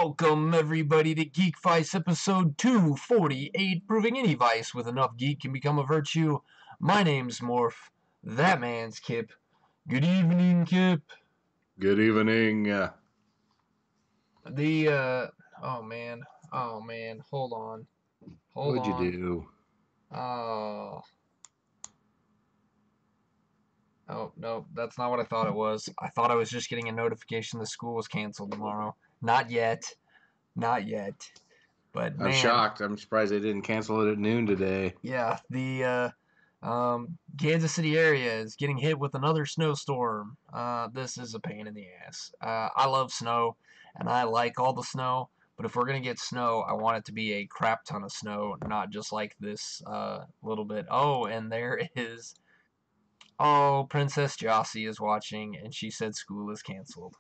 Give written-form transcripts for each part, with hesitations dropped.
Welcome, everybody, to Geekvice episode 248, proving any vice with enough geek can become a virtue. My name's Morph. That man's Kip. Good evening, Kip. Good evening. Oh man, hold on. What'd you do? Oh, no, that's not what I thought it was. I thought I was just getting a notification the school was canceled tomorrow. Not yet. But I'm man, shocked. I'm surprised they didn't cancel it at noon today. yeah, the Kansas City area is getting hit with another snowstorm. This is a pain in the ass. I love snow, and I like all the snow, but if we're going to get snow, I want it to be a crap ton of snow, not just like this little bit. Oh, and there is... Oh, Princess Jossie is watching, and she said school is canceled.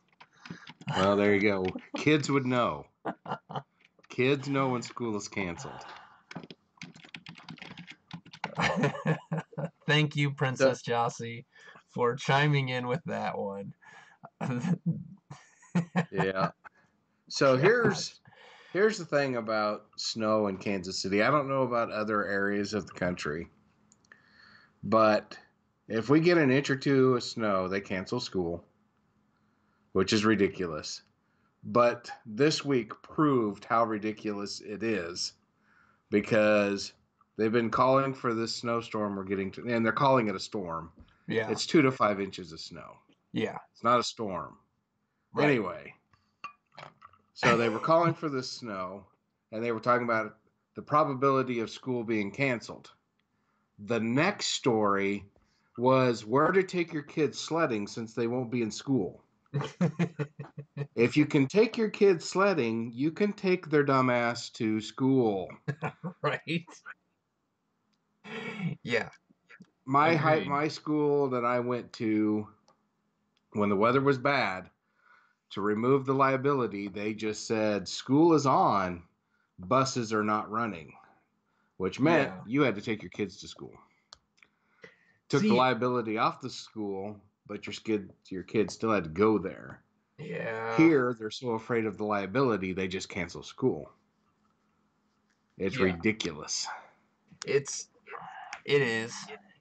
Well, there you go. Kids would know. Kids know when school is canceled. Thank you, Princess Jossie, for chiming in with that one. Yeah. So here's the thing about snow in Kansas City. I don't know about other areas of the country, but if we get an inch or two of snow, they cancel school, which is ridiculous. But this week proved how ridiculous it is because they've been calling for this snowstorm we're getting to, and they're calling it a storm. Yeah. It's 2 to 5 inches of snow. Yeah. It's not a storm. Right. Anyway, so they were calling for this snow, and they were talking about the probability of school being canceled. The next story was where to take your kids sledding since they won't be in school. If you can take your kids sledding, you can take their dumb ass to school. Right? Yeah. My school that I went to, when the weather was bad, to remove the liability, they just said school is on, buses are not running, which meant you had to take your kids to school. Took the liability off the school, but your kids still had to go there. Yeah. Here, they're so afraid of the liability, they just cancel school. It's ridiculous. It is.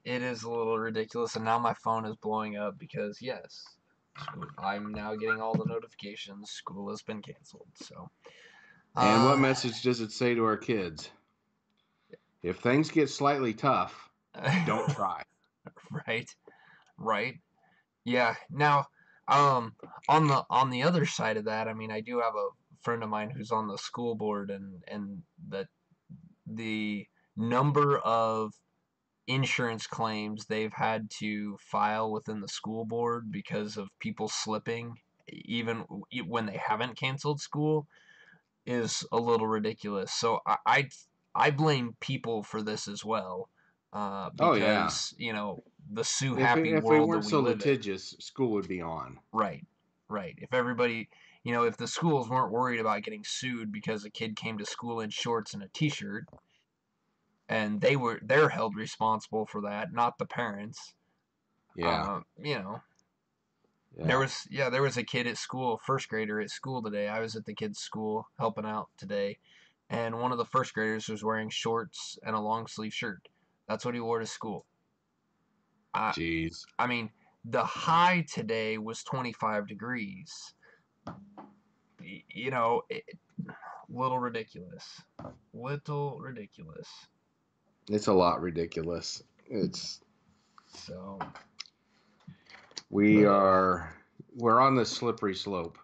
It is a little ridiculous, and now my phone is blowing up because, yes, I'm now getting all the notifications. School has been canceled, so... And what message does it say to our kids? If things get slightly tough, don't try. Right. Yeah. Now, on the other side of that, I mean, I do have a friend of mine who's on the school board, and the number of insurance claims they've had to file within the school board because of people slipping, even when they haven't canceled school, is a little ridiculous. So I blame people for this as well, because the sue happy if we world weren't that we so live litigious, school would be on. Right. If everybody, if the schools weren't worried about getting sued because a kid came to school in shorts and a t-shirt, and they're held responsible for that, not the parents. Yeah. There was a kid at school, first grader at school today. I was at the kid's school helping out today, and one of the first graders was wearing shorts and a long sleeve shirt. That's what he wore to school. Jeez. I mean, the high today was 25 degrees. Little ridiculous. It's a lot ridiculous. We're on this slippery slope.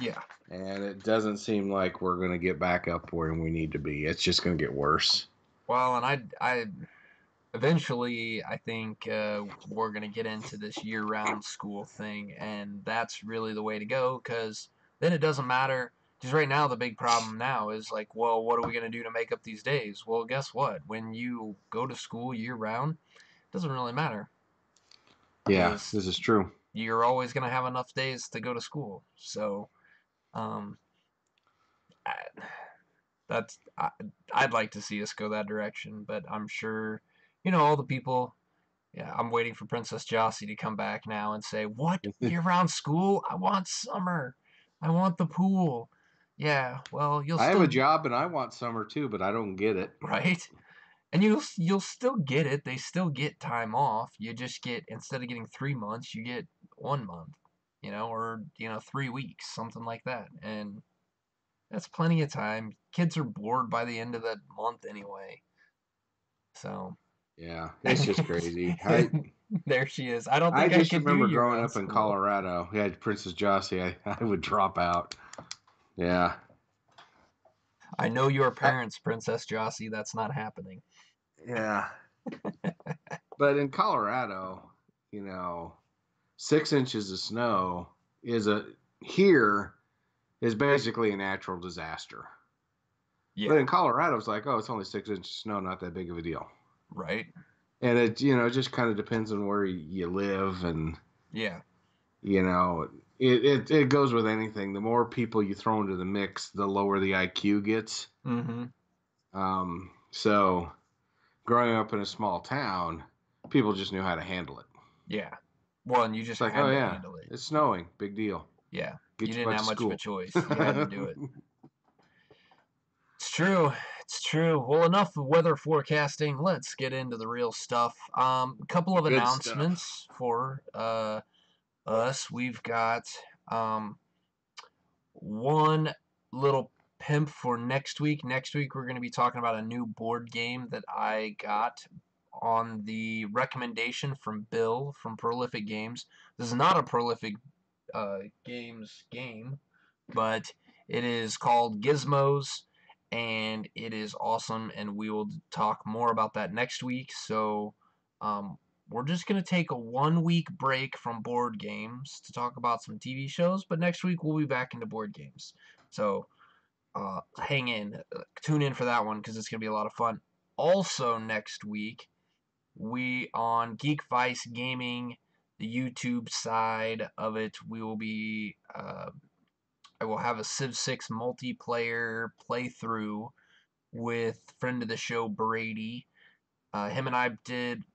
Yeah. And it doesn't seem like we're going to get back up where we need to be. It's just going to get worse. Well, and I eventually, I think we're going to get into this year-round school thing, and that's really the way to go, because then it doesn't matter. Because right now, the big problem now is like, well, what are we going to do to make up these days? Well, guess what? When you go to school year-round, it doesn't really matter. Yeah, this is true. You're always going to have enough days to go to school. So, I'd like to see us go that direction, but I'm sure, all the people... Yeah, I'm waiting for Princess Jossie to come back now and say, what? Year-round school? I want summer. I want the pool. Yeah, well, you'll I have a still job and I want summer too, but I don't get it. right? And you'll still get it. They still get time off. You just get instead of getting 3 months, you get 1 month, or 3 weeks, something like that. And that's plenty of time. Kids are bored by the end of the month anyway. So Yeah, it's just crazy. I there she is. I don't I think I just could do remember year growing round up in school. Colorado. We had Princess Jossie. I would drop out. Yeah. I know your I, parents, Princess Jossie. That's not happening. yeah. But in Colorado, you know, 6 inches of snow is a here is basically a natural disaster. But Yeah, in Colorado, it's like, oh, it's only 6 inches of snow, not that big of a deal. right. And it, just kind of depends on where you live, and Yeah. you know, it goes with anything. The more people you throw into the mix, the lower the IQ gets. Mm-hmm. So growing up in a small town, people just knew how to handle it. Yeah. Well, and you It's just like, oh had to yeah, handle it. it's snowing, big deal. Yeah. You Get your didn't butt to have much of a school. choice. You had to do it. It's true. It's true. Well, enough of weather forecasting. Let's get into the real stuff. A couple of Good stuff. announcements for us. We've got um one little pimp for next week. Next week we're going to be talking about a new board game that I got on the recommendation from Bill from Prolific Games. This is not a Prolific Games game, but it is called Gizmos, and it is awesome. And we will talk more about that next week. So um, we're just gonna take a 1 week break from board games to talk about some TV shows. But next week we'll be back into board games. So hang in, tune in for that one because it's gonna be a lot of fun. Also next week we on Geekvice Gaming, the YouTube side of it, we will be I will have a Civ 6 multiplayer playthrough with friend of the show Brady. Him and I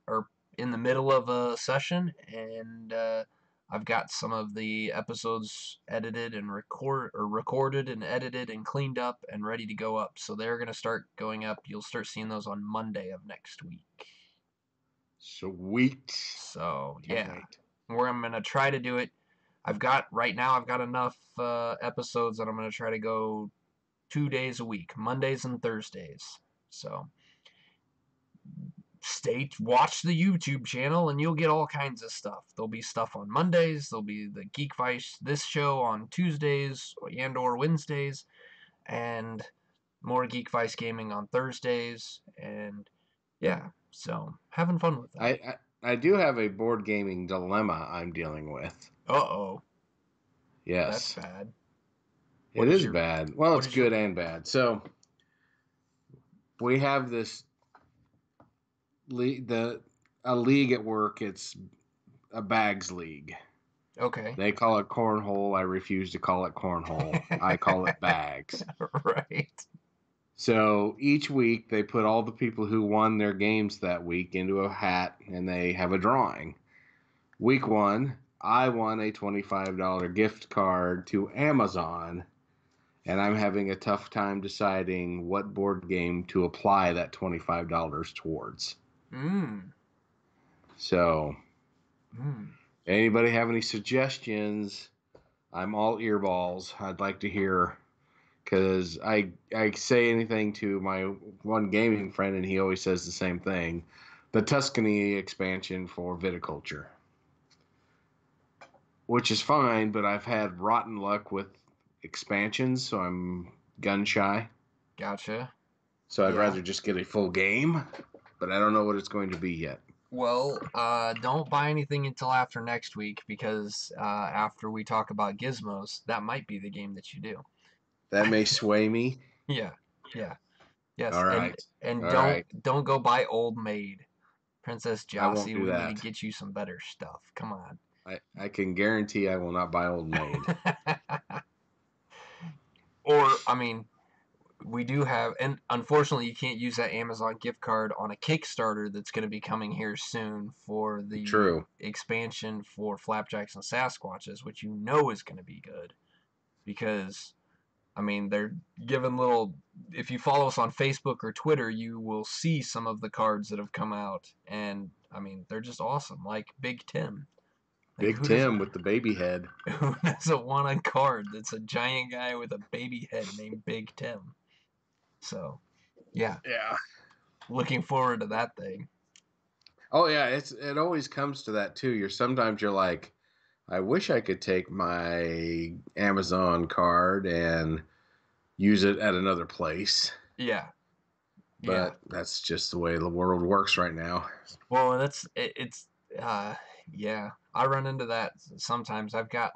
are in the middle of a session, and I've got some of the episodes edited and recorded and edited and cleaned up and ready to go up. So they're gonna start going up. You'll start seeing those on Monday of next week. Sweet. So Can't yeah, wait. where I'm gonna try to do it. I've got enough episodes that I'm gonna try to go 2 days a week, Mondays and Thursdays. So watch the YouTube channel and you'll get all kinds of stuff. There'll be stuff on Mondays, there'll be the Geekvice this show on Tuesdays and or Wednesdays, and more Geekvice gaming on Thursdays, and yeah, so having fun with I, that. I I do have a board gaming dilemma I'm dealing with. Uh-oh, that's Yes, bad. it What is is your bad. Well, what it's is your good and bad. So we have this league, a league at work. It's a bags league. okay. They call it cornhole. I refuse to call it cornhole. I call it bags. Right. So each week they put all the people who won their games that week into a hat and they have a drawing. Week one, I won a $25 gift card to Amazon, and I'm having a tough time deciding what board game to apply that $25 towards. Mm. So, Mm. anybody have any suggestions? I'm all earballs. I'd like to hear because I say anything to my one gaming friend and he always says the same thing. The Tuscany expansion for viticulture, which is fine, but I've had rotten luck with expansions, so I'm gun shy. Gotcha. So I'd Yeah. rather just get a full game, but I don't know what it's going to be yet. Well, don't buy anything until after next week because after we talk about gizmos, that might be the game that you do. That may sway me. Yeah, yeah, yes, All and right. and All don't right. don't go buy Old Maid, Princess I won't Jossie. do We need to that. get you some better stuff. Come on. I can guarantee I will not buy Old Maid. Or I mean, we do have, and unfortunately, you can't use that Amazon gift card on a Kickstarter that's going to be coming here soon for the True. expansion for Flapjacks and Sasquatches, which you know is going to be good because I mean, they're giving little. If you follow us on Facebook or Twitter, you will see some of the cards that have come out, and I mean, they're just awesome. Like Big Tim. Like Big who does Tim with the baby head. who doesn't want a card that's a giant guy with a baby head named Big Tim? So, yeah, Yeah. looking forward to that thing. Oh yeah, it always comes to that too. Sometimes you're like, I wish I could take my Amazon card and use it at another place, Yeah, yeah. but that's just the way the world works right now. Well, it's uh yeah. I run into that sometimes. I've got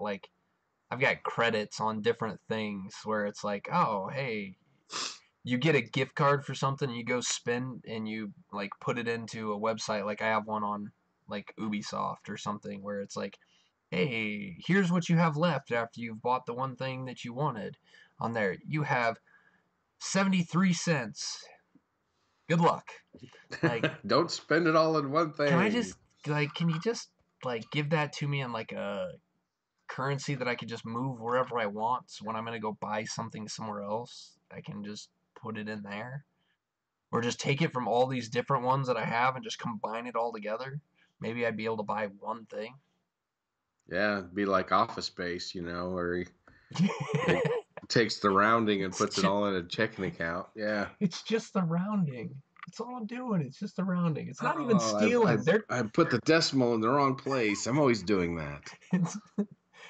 credits on different things where it's like, oh, hey, you get a gift card for something, you go spend and you like put it into a website. Like I have one on like Ubisoft or something where it's like, hey, here's what you have left after you've bought the one thing that you wanted. On there, you have 73 cents. Good luck. Like, Don't spend it all in one can I thing. just can you just like give that to me in like a currency that I could just move wherever I want. So when I'm gonna go buy something somewhere else, I can just put it in there, or just take it from all these different ones that I have and just combine it all together. Maybe I'd be able to buy one thing. Yeah, it'd be like Office Space, where it takes the rounding and it's puts it just all in a checking account. Yeah. it's just the rounding. It's all I'm doing. It's just the rounding. It's not even Oh, stealing. I put the decimal in the wrong place. I'm always doing that. It's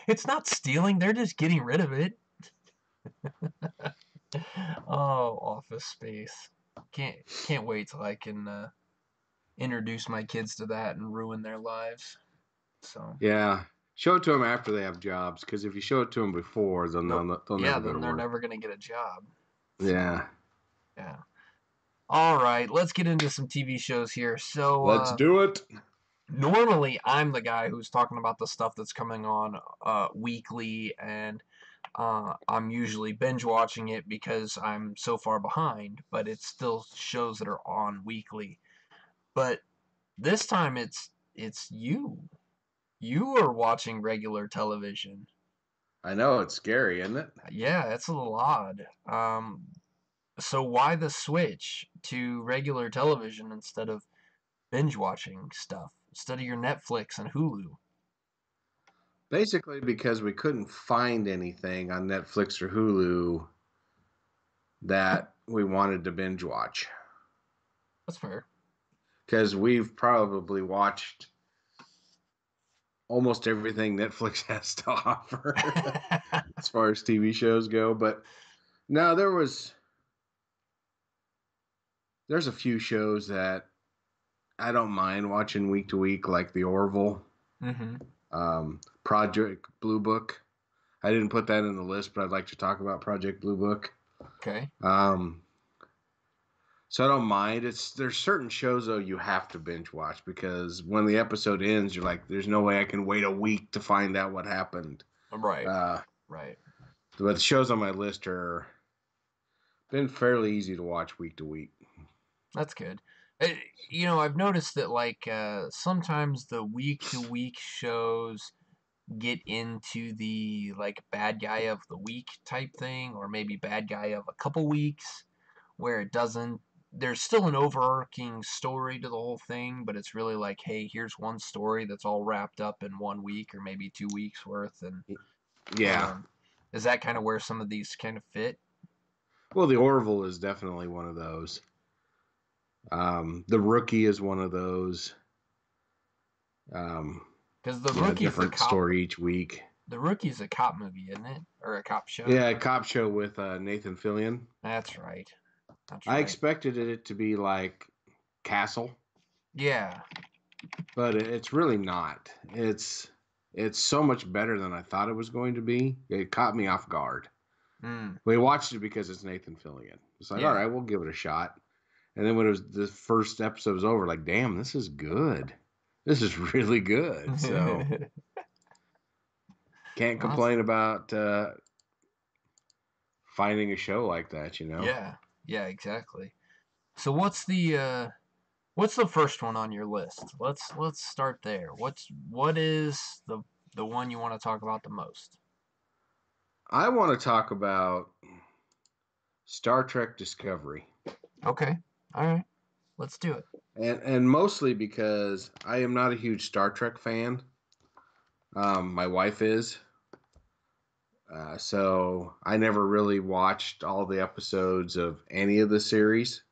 it's not stealing. They're just getting rid of it. Oh, Office Space. Can't wait till I can introduce my kids to that and ruin their lives. So Yeah. Show it to them after they have jobs, because if you show it to them before, they'll yeah, never go to then they're work. never gonna get a job. So Yeah. yeah. All right, let's get into some TV shows here. So Let's do it. normally I'm the guy who's talking about the stuff that's coming on weekly, and I'm usually binge watching it because I'm so far behind. But it's still shows that are on weekly. But this time it's you. You are watching regular television. I know it's scary, isn't it? Yeah, that's a little odd. So why the switch to regular television instead of binge watching stuff? Instead of your Netflix and Hulu? Basically, because we couldn't find anything on Netflix or Hulu that we wanted to binge watch. That's fair. Because we've probably watched almost everything Netflix has to offer as far as TV shows go. But no, there's a few shows that I don't mind watching week to week, like The Orville, Mm-hmm. Project Blue Book. I didn't put that in the list, but I'd like to talk about Project Blue Book. Okay. Um, so I don't mind. There's certain shows though you have to binge watch, because when the episode ends, you're like, there's no way I can wait a week to find out what happened. Right. Uh, Right. but the shows on my list are been fairly easy to watch week to week. That's good. Uh, I've noticed that like sometimes the week to week shows get into the like bad guy of the week type thing, or maybe bad guy of a couple weeks, where it doesn't. There's still an overarching story to the whole thing, but it's really like, hey, here's one story that's all wrapped up in 1 week or maybe 2 weeks worth, and Yeah. um, is that kind of where some of these kind of fit? Well, the Orville is definitely one of those. The Rookie is one of those. Um, Because the yeah, rookie's the different cop. story each week. The rookie's a cop movie, isn't it, or a cop show? Yeah, a cop show with Nathan Fillion. That's right. That's I right. expected it to be like Castle, Yeah. but it's really not. It's so much better than I thought it was going to be. It caught me off guard. Mm. We watched it because it's Nathan Fillion. It's like, all Yeah. right, we'll give it a shot. And then when it was the first episode was over, like, damn, this is good. This is really good. So can't Well, that's complain about finding a show like that. yeah. Yeah. Exactly. So what's the first one on your list? Let's start there. What is the one you want to talk about the most? I want to talk about Star Trek Discovery. Okay. All right. Let's do it. And mostly because I am not a huge Star Trek fan. My wife is. So I never really watched all the episodes of any of the series.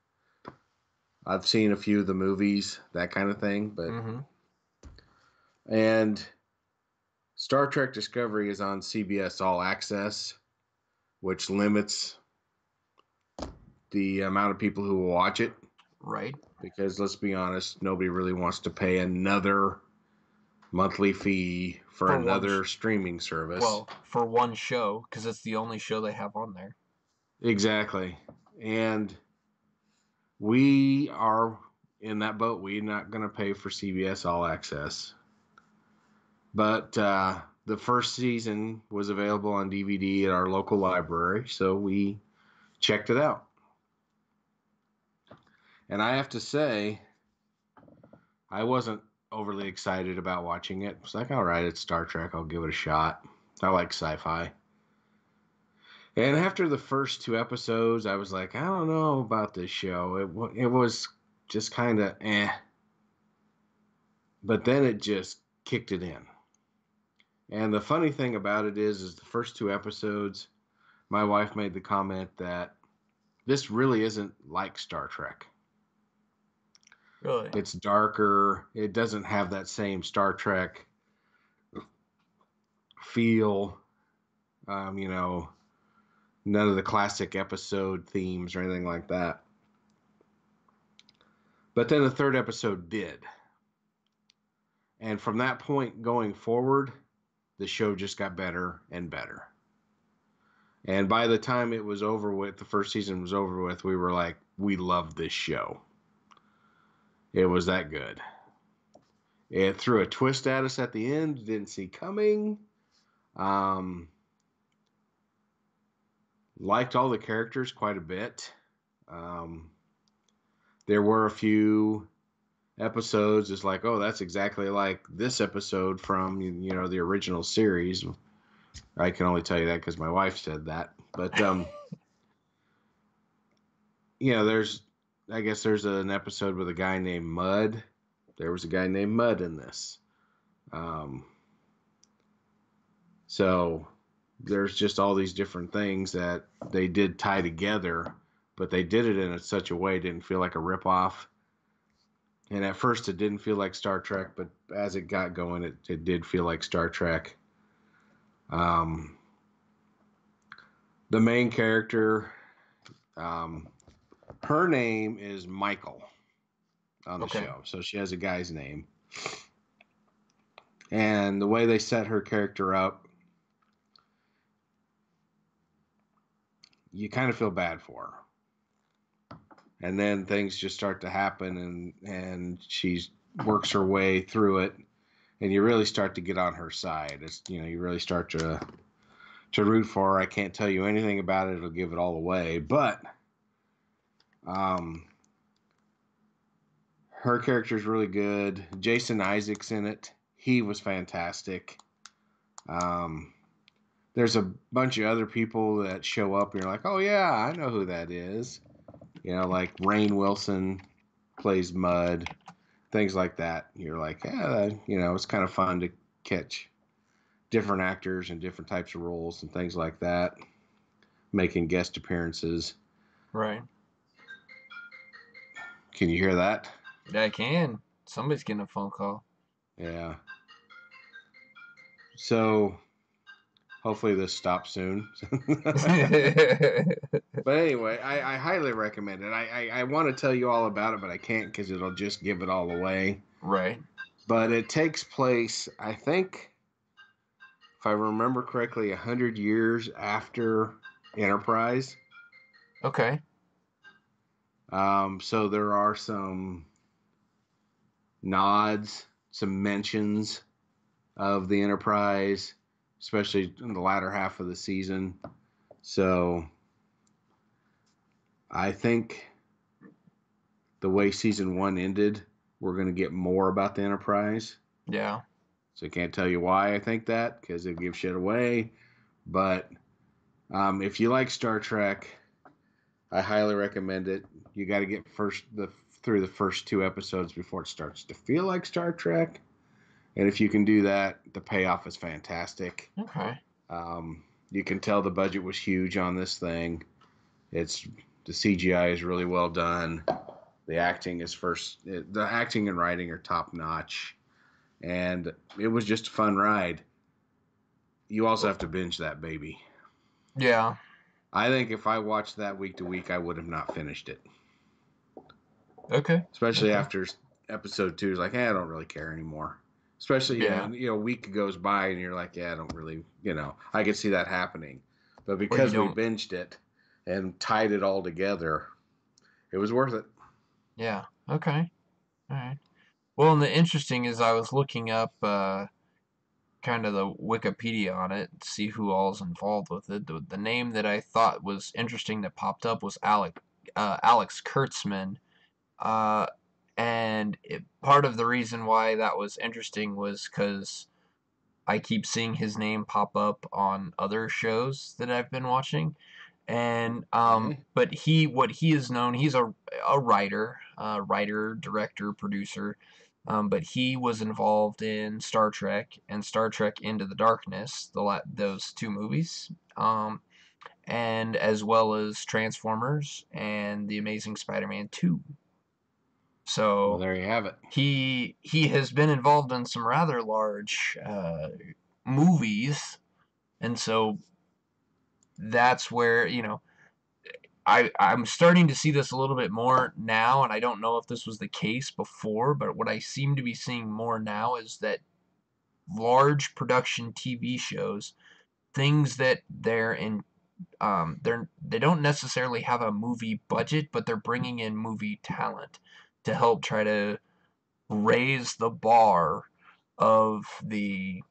I've seen a few of the movies, that kind of thing, but Mm-hmm. and Star Trek Discovery is on CBS All Access, which limits the amount of people who will watch it. Right. Because let's be honest, nobody really wants to pay another monthly fee for For one, another streaming service. for one show, because it's the only show they have on there. Exactly. And we are in that boat. We're not going to pay for CBS All Access. But the first season was available on DVD at our local library, so we checked it out. And I have to say, I wasn't overly excited about watching it. I was like, all right, it's Star Trek. I'll give it a shot. I like sci-fi. And after the first two episodes, I was like, I don't know about this show. It was just kind of eh. But then it just kicked it in. And the funny thing about it is the first two episodes, my wife made the comment that this really isn't like Star Trek. Really? It's darker. It doesn't have that same Star Trek feel. You know, none of the classic episode themes or anything like that. But then the third episode did. And from that point going forward, the show just got better and better. And by the time it was over with, the first season was over with, we were like, we love this show. It was that good. It threw a twist at us at the end, didn't see coming. Liked all the characters quite a bit. There were a few episodes it's like, oh, that's exactly like this episode from the original series. I can only tell you that because my wife said that. But I guess there's an episode with a guy named Mud. There was a guy named Mud in this. So there's just all these different things that they did tie together, but they did it in such a way it didn't feel like a ripoff. And at first it didn't feel like Star Trek, but as it got going, it did feel like Star Trek. The main character, her name is Michael on the Okay. show. So she has a guy's name. And the way they set her character up, you kind of feel bad for her. And then things just start to happen and she works her way through it. And you really start to get on her side. You really start to root for her. I can't tell you anything about it. It'll give it all away. But her character is really good. Jason Isaacs in it. He was fantastic. There's a bunch of other people that show up and you're like, oh yeah, I know who that is. Like Rainn Wilson plays Mud, things like that. You're like, yeah, it's kind of fun to catch different actors and different types of roles and things like that, making guest appearances. Right. Can you hear that? Yeah, I can. Somebody's getting a phone call. Yeah. So hopefully this stops soon. But anyway, I highly recommend it. I want to tell you all about it, but I can't because it'll just give it all away. Right. But it takes place, I think, if I remember correctly, 100 years after Enterprise. Okay. So there are some nods, some mentions of the Enterprise, especially in the latter half of the season. So I think the way season one ended, we're going to get more about the Enterprise. Yeah. So I can't tell you why I think that because it gives shit away. But if you like Star Trek, I highly recommend it. You got to get through the first 2 episodes before it starts to feel like Star Trek. And if you can do that, the payoff is fantastic. Okay. You can tell the budget was huge on this thing. It's the CGI is really well done. The acting is the acting and writing are top notch, and it was just a fun ride. You also have to binge that baby. Yeah. I think if I watched that week to week, I would have not finished it. Okay. Especially Okay. after episode 2 is like, I don't really care anymore. Especially, Yeah. a week goes by and you're like, I don't really, I could see that happening. But Or you because we don't. binged it and tied it all together, it was worth it. Yeah. Okay. All right. Well, and the interesting is I was looking up kind of the Wikipedia on it, to see who all's involved with it. The name that I thought was interesting that popped up was Alex Kurtzman. Uh, part of the reason why that was interesting was because I keep seeing his name pop up on other shows that I've been watching. And Okay. but what he is known, he's a writer, director, producer. But he was involved in Star Trek and Star Trek Into the Darkness, those two movies, and as well as Transformers and The Amazing Spider-Man 2. Well, So there you have it. he has been involved in some rather large movies, and so that's where I'm starting to see this a little bit more now, and I don't know if this was the case before, but what I seem to be seeing more now is that large production TV shows, things that they don't necessarily have a movie budget, but they're bringing in movie talent to help try to raise the bar of the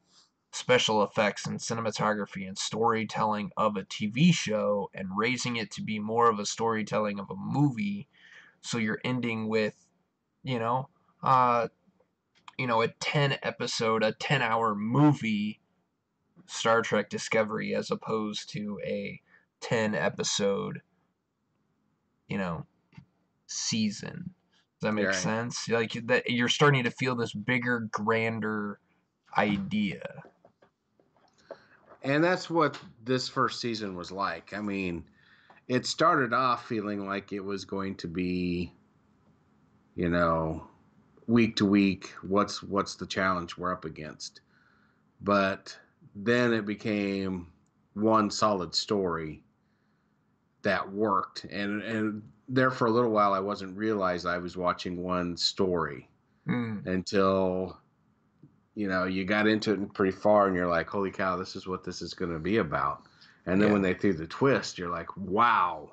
special effects and cinematography and storytelling of a TV show and raising it to be more of a storytelling of a movie. So you're ending with, you know, uh, a 10 episode, a 10-hour movie Star Trek Discovery as opposed to a 10 episode, you know, season. Does that You're make right. sense? Like that, you're starting to feel this bigger, grander idea. And that's what this first season was like. I mean, it started off feeling like it was going to be, you know, week to week, what's the challenge we're up against. But then it became one solid story that worked, and there for a little while I wasn't realized I was watching one story Mm, until you got into it pretty far and you're like, holy cow, this is what this is going to be about. And then when yeah, they threw the twist, you're like, wow,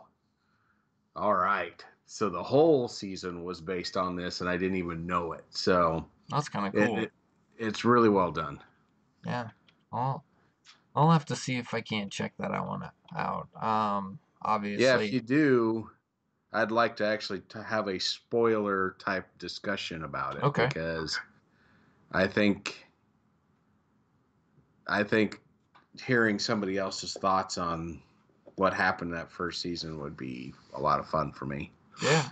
all right. So the whole season was based on this and I didn't even know it. So that's kind of it, cool. it it's really well done. Yeah, I'll I'll have to see if I can't check that one out. Yeah, if Obviously. you do, I'd like to actually have a spoiler type discussion about it Okay. because I think I think hearing somebody else's thoughts on what happened that first season would be a lot of fun for me. Yeah.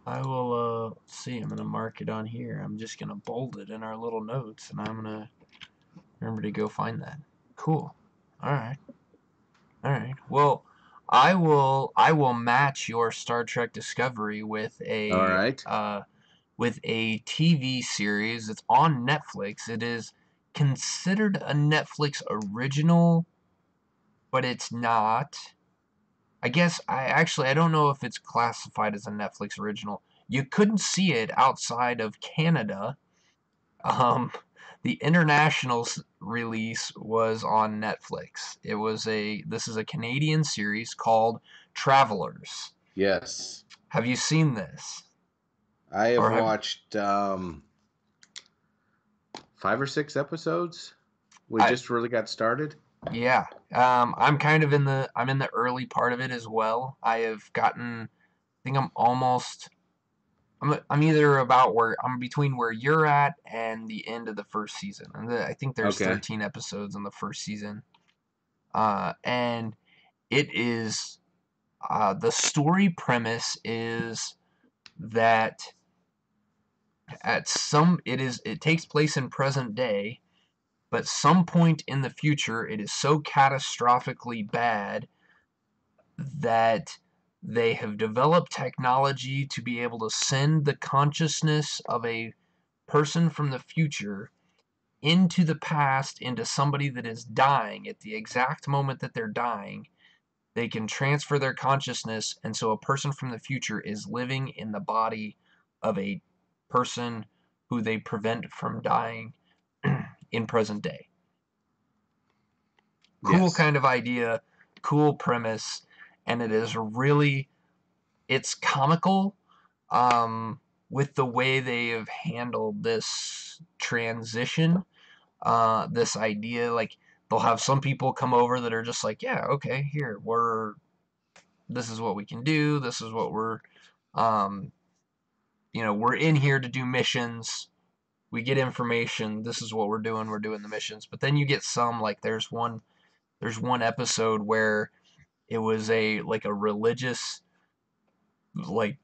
I will see. I'm gonna mark it on here. I'm just gonna bold it in our little notes, and I'm gonna remember to go find that. Cool. All right. All right. Well, I will match your Star Trek Discovery All right. with a TV series. It's on Netflix. It is considered a Netflix original, but it's not. I don't know if it's classified as a Netflix original. You couldn't see it outside of Canada. Um, the international release was on Netflix. This is a Canadian series called Travelers. Yes. Have you seen this? I have Or have watched 5 or 6 episodes. We I just really got started. Yeah. I'm in the early part of it as well. I think I'm either about where I'm between where you're at and the end of the first season. I think there's Okay. 13 episodes in the first season. And it is The story premise is that it takes place in present day, but some point in the future it is so catastrophically bad that they have developed technology to be able to send the consciousness of a person from the future into the past, into somebody that is dying at the exact moment that they're dying. They can transfer their consciousness, and so a person from the future is living in the body of a person who they prevent from dying in present day. Cool Yes. kind of idea, cool premise, and it's comical with the way they have handled this transition, this idea. Like, they'll have some people come over that are just like, yeah, okay, here, this is what we can do, this is what um, we're in here to do missions, we get information, this is what we're doing the missions. But then you get some, like, there's one episode where it was a religious, like,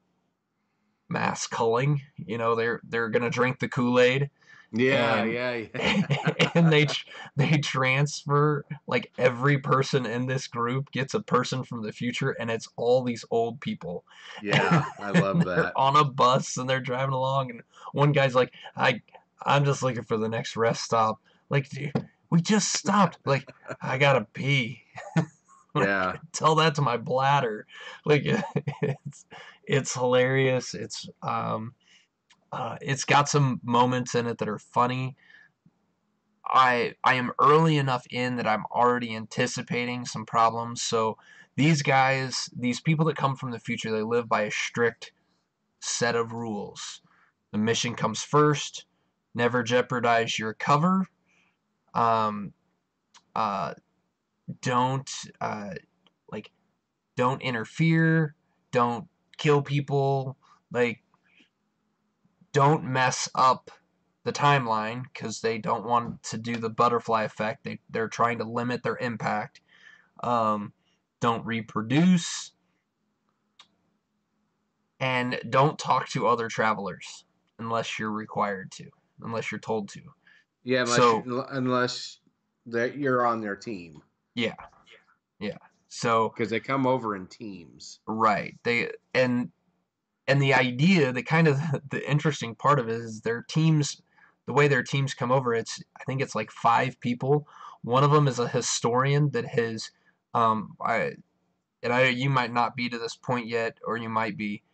mass culling. They're gonna drink the Kool-Aid, Yeah, and yeah, yeah. and they transfer, like, every person in this group gets a person from the future, and it's all these old people, and, Yeah, I love they're that. on a bus and they're driving along, and one guy's like, I'm just looking for the next rest stop. Like, dude, we just stopped. Like, I gotta pee. Like, Yeah. tell that to my bladder. Like, it's hilarious. It's got some moments in it that are funny. I am early enough in that I'm already anticipating some problems. So these people that come from the future, they live by a strict set of rules. The mission comes first. Never jeopardize your cover. Um, uh, don't uh, like don't interfere. Don't kill people. Like, don't mess up the timeline because they don't want to do the butterfly effect. They're trying to limit their impact. Um, don't reproduce, and don't talk to other travelers unless you're required to, unless you're told to. Yeah, So unless that you're on their team, yeah, yeah. So because they come over in teams. right, and the idea, the kind of the interesting part of it is their teams, the way their teams come over. I think it's like 5 people. One of them is a historian that has, I and I you might not be to this point yet, or you might be,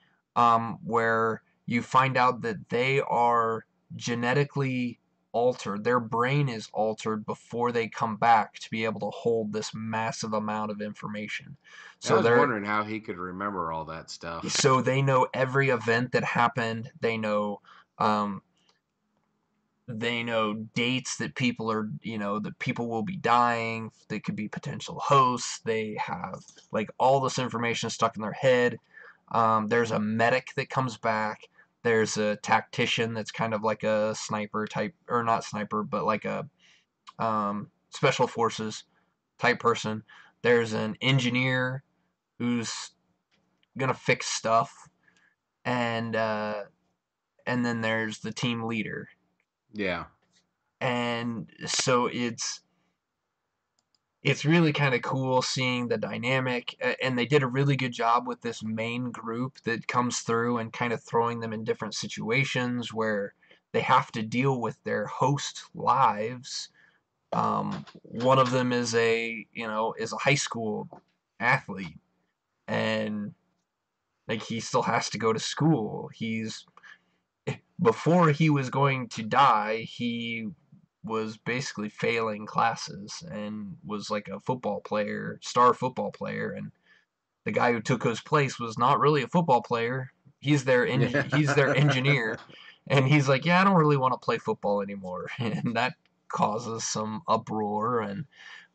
where you find out that they are genetically altered. Their brain is altered before they come back to be able to hold this massive amount of information. I So was they're wondering how he could remember all that stuff. so they know every event that happened. Um, they know dates that people will be dying. They could be potential hosts. They have, like, all this information stuck in their head. There's a medic that comes back. There's a tactician that's kind of like a sniper type, or not sniper, but like a special forces type person. There's an engineer who's gonna fix stuff, and then there's the team leader. Yeah. And so it's really kind of cool seeing the dynamic, and they did a really good job with this main group that comes through and kind of throwing them in different situations where they have to deal with their host lives. One of them is a high school athlete, and, like, he still has to go to school. He's Before he was going to die, he was basically failing classes and was like a football player, star football player, and the guy who took his place was not really a football player. Yeah. He's their engineer, and he's like, yeah, I don't really want to play football anymore, and that causes some uproar.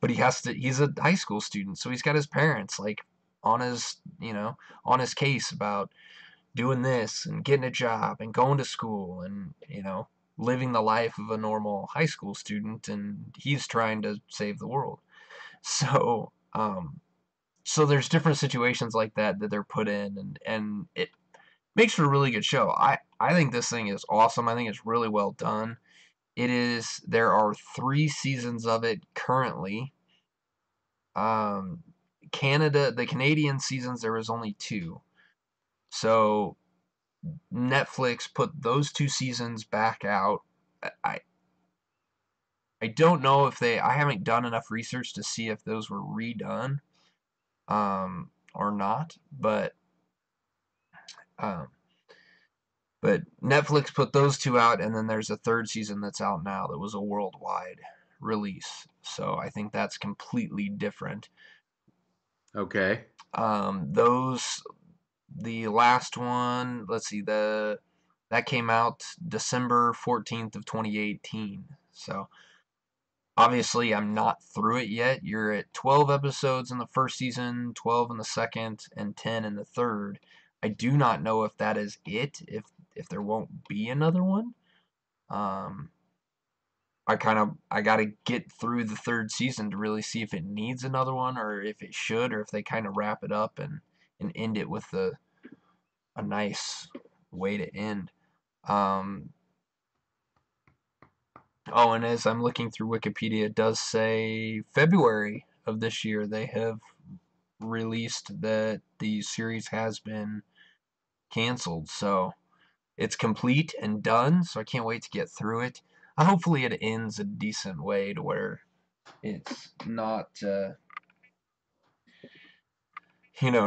But he's a high school student, so he's got his parents, like, on his case about doing this and getting a job and going to school and, living the life of a normal high school student, and he's trying to save the world. So, So there's different situations like that that they're put in, and it makes for a really good show. I think this thing is awesome. I think it's really well done. It is. There are 3 seasons of it currently. Um, the Canadian seasons, there was only 2. So Netflix put those 2 seasons back out. I I don't know if I haven't done enough research to see if those were redone or not, um, but Netflix put those 2 out, and then there's a 3rd season that's out now that was a worldwide release. So I think that's completely different. Okay. Those the last one, let's see, that came out December 14th of 2018. So obviously I'm not through it yet. You're at 12 episodes in the first season, 12 in the second, and 10 in the third. I do not know if that is it, if there won't be another one. Um I got to get through the 3rd season to really see if it needs another one or if it should, or if they kind of wrap it up and end it with a nice way to end. Um, oh, and as I'm looking through Wikipedia, it does say February of this year they have released that the series has been canceled. So it's complete and done. So I can't wait to get through it. Hopefully, it ends a decent way to where it's not,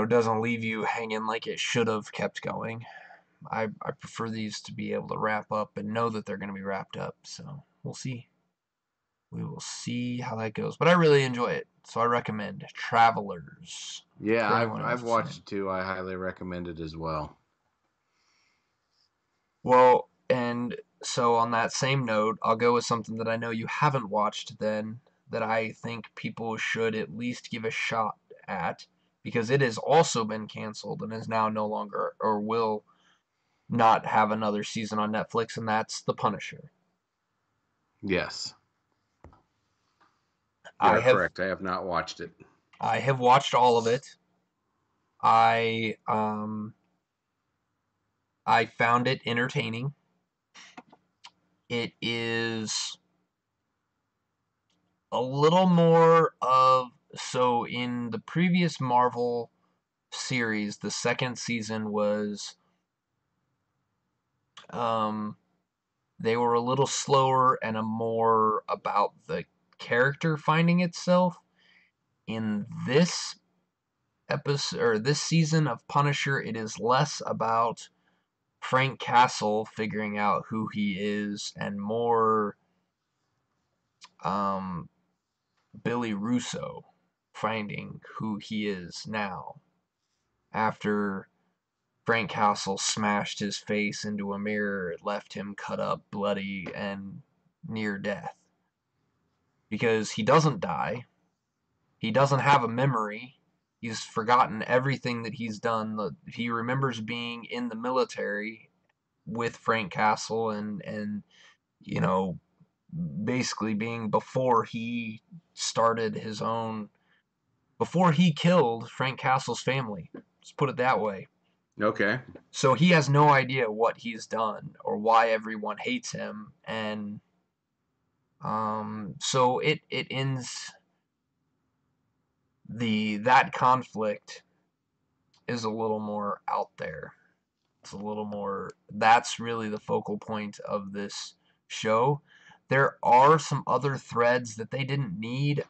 doesn't leave you hanging like it should have kept going. I prefer these to be able to wrap up and know that they're going to be wrapped up. So we'll see. We will see how that goes. But I really enjoy it. So I recommend Travelers Yeah, for I've anyone I've interested. watched it too. I highly recommend it as well. Well, and so on that same note, I'll go with something that I know you haven't watched then that I think people should at least give a shot at because it has also been canceled and is now no longer or will not have another season on Netflix, and that's The Punisher. Yes, you I are have correct. I have not watched it. I have watched all of it. I I found it entertaining. It is a little more of so in the previous Marvel series, the second season was um they were a little slower and a more about the character finding itself. In this episode or this season of Punisher, it is less about Frank Castle figuring out who he is and more um Billy Russo finding who he is now after Frank Castle smashed his face into a mirror, it left him cut up, bloody, and near death. Because he doesn't die, he doesn't have a memory, he's forgotten everything that he's done. He remembers being in the military with Frank Castle and you know basically being before he started his own before he killed Frank Castle's family. Let's put it that way. Okay. So he has no idea what he's done or why everyone hates him, and so it ends that conflict is a little more out there. It's a little more. That's really the focal point of this show. There are some other threads that they didn't need.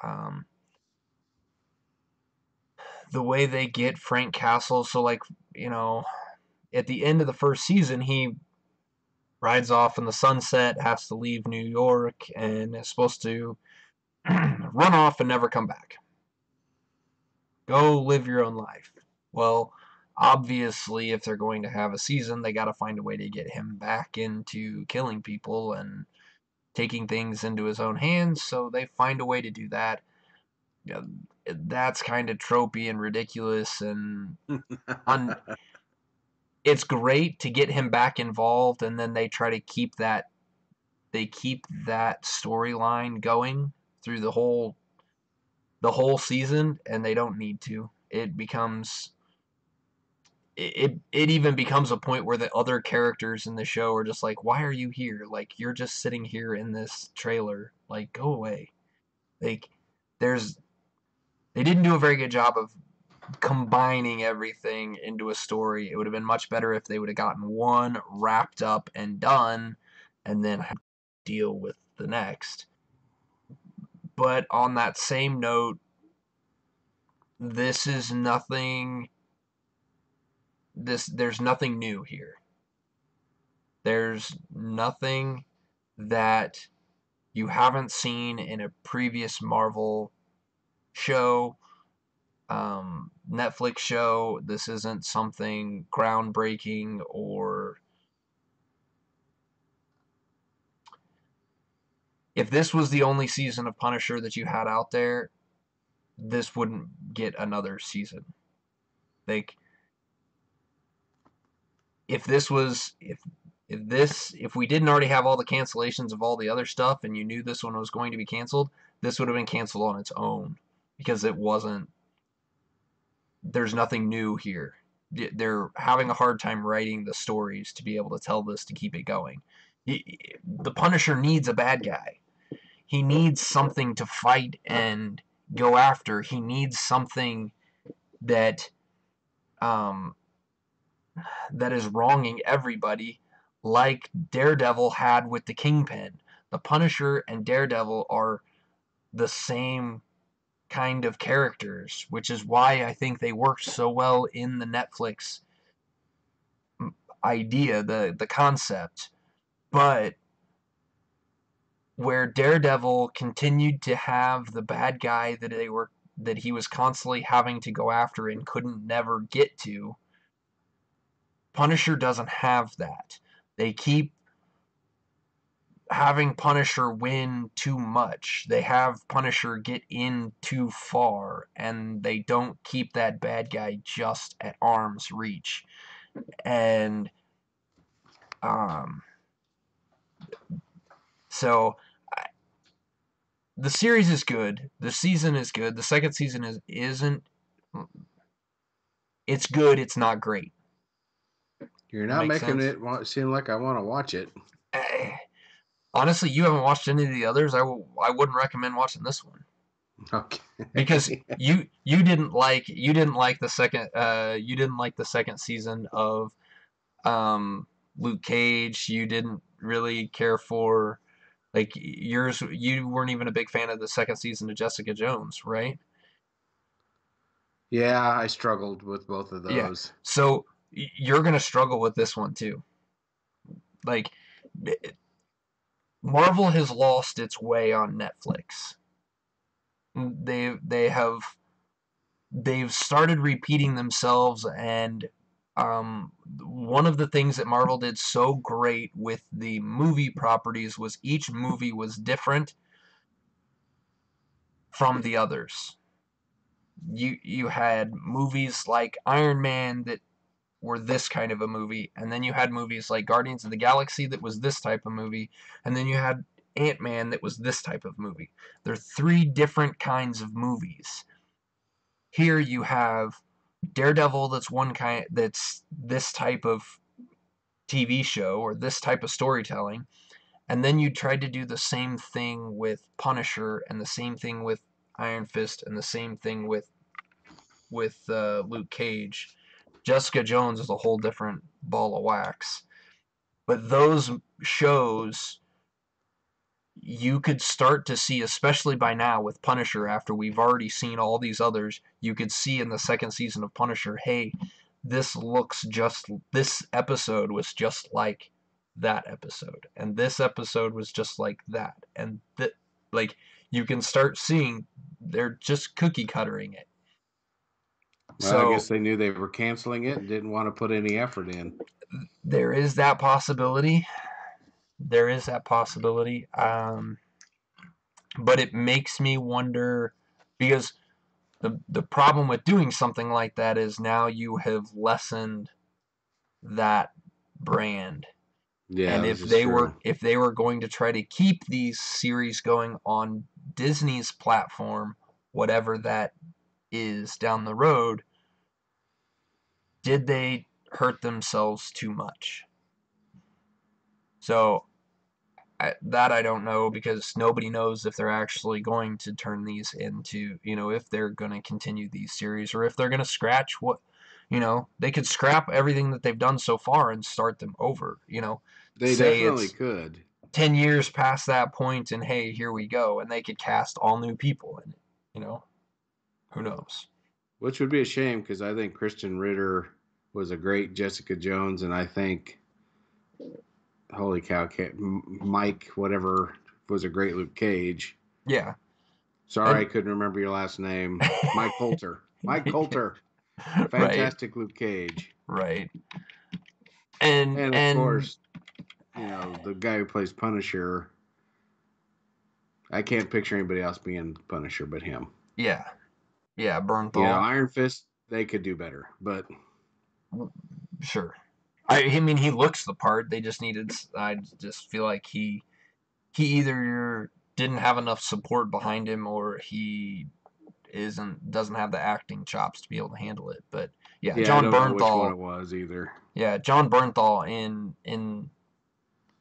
Um, the way they get Frank Castle. So like you know, at the end of the first season, he rides off in the sunset, has to leave New York, and is supposed to run off and never come back. Go live your own life. Well, obviously, if they're going to have a season, they got to find a way to get him back into killing people and taking things into his own hands. So they find a way to do that. You know, that's kind of tropey and ridiculous, and on it's great to get him back involved, and then they try to keep that storyline going through the whole season, and they don't need to. It even becomes a point where the other characters in the show are just like, why are you here? Like, you're just sitting here in this trailer. Like, go away. Like, there's they didn't do a very good job of combining everything into a story. It would have been much better if they would have gotten one wrapped up and done, and then have to deal with the next. But on that same note, this is nothing. There's nothing new here. There's nothing that you haven't seen in a previous Marvel show, Netflix show. This isn't something groundbreaking or. If this was the only season of Punisher that you had out there, this wouldn't get another season. Like, if this was if we didn't already have all the cancellations of all the other stuff and you knew this one was going to be canceled, this would have been canceled on its own because it wasn't. There's nothing new here. They're having a hard time writing the stories to be able to tell this to keep it going. The Punisher needs a bad guy. He needs something to fight and go after. He needs something that that is wronging everybody, like Daredevil had with the Kingpin. The Punisher and Daredevil are the same kind of characters, which is why I think they worked so well in the Netflix idea, the concept. But where Daredevil continued to have the bad guy that he was constantly having to go after and couldn't never get to, Punisher doesn't have that. They keep having Punisher win too much. They have Punisher get in too far, and they don't keep that bad guy just at arm's reach. And so the series is good. The season is good. The second season isn't. It's good. It's not great. You're not making it seem like I want to watch it. Honestly, you haven't watched any of the others. I wouldn't recommend watching this one. Okay. Because you didn't like the second season of Luke Cage. You didn't really care for you weren't even a big fan of the second season of Jessica Jones, right? Yeah, I struggled with both of Yeah. those. So you're gonna struggle with this one too. Like, Marvel has lost its way on Netflix. They've started repeating themselves, and one of the things that Marvel did so great with the movie properties was each movie was different from the others. You had movies like Iron Man that were this kind of a movie, and then you had movies like Guardians of the Galaxy that was this type of movie, and then you had Ant-Man that was this type of movie. They're three different kinds of movies. Here you have Daredevil that's this type of TV show or this type of storytelling, and then you tried to do the same thing with Punisher and the same thing with Iron Fist and the same thing with Luke Cage. Jessica Jones is a whole different ball of wax. But those shows, you could start to see, especially by now with Punisher, after we've already seen all these others, you could see in the second season of Punisher, hey, this episode was just like that episode, and this episode was just like that, and like, you can start seeing they're just cookie cuttering it. Well, I guess they knew they were canceling it and didn't want to put any effort in. There is that possibility. There is that possibility. But it makes me wonder, because the problem with doing something like that is now you have lessened that brand. Yeah, and if they were going to try to keep these series going on Disney's platform whatever that is down the road, did they hurt themselves too much? So that I don't know, because nobody knows if they're actually going to turn these into, if they're going to continue these series, or if they're going to scratch what, they could scrap everything that they've done so far and start them over, They say definitely it's could. 10 years past that point and hey, here we go, and they could cast all new people in it, who knows? Which would be a shame because I think Kristen Ritter was a great Jessica Jones, and I think, holy cow, Mike, whatever, was a great Luke Cage. Yeah. Sorry, I And couldn't remember your last name. Mike Coulter. Mike Coulter. right, Fantastic Luke Cage. right. And And of and course, the guy who plays Punisher. I can't picture anybody else being Punisher but him. yeah, yeah, Bernthal. Iron Fist, they could do better, but Sure. I mean, he looks the part. They just needed. I just feel like he either didn't have enough support behind him, or he doesn't have the acting chops to be able to handle it. But yeah, yeah, I John don't know which one Bernthal. it was either. Yeah, John Bernthal in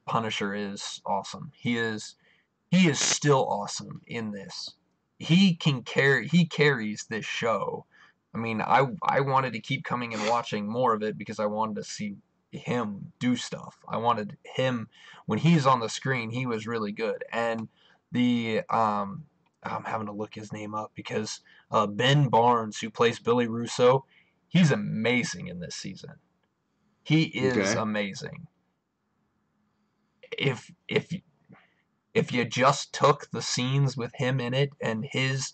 Punisher is awesome. He is still awesome in this. He carries this show. I mean, I wanted to keep coming and watching more of it because I wanted to see him do stuff. I wanted him, when he's on the screen, he was really good. And the I'm having to look his name up because Ben Barnes, who plays Billy Russo, he's amazing in this season. He is Okay. amazing. If you just took the scenes with him in it and his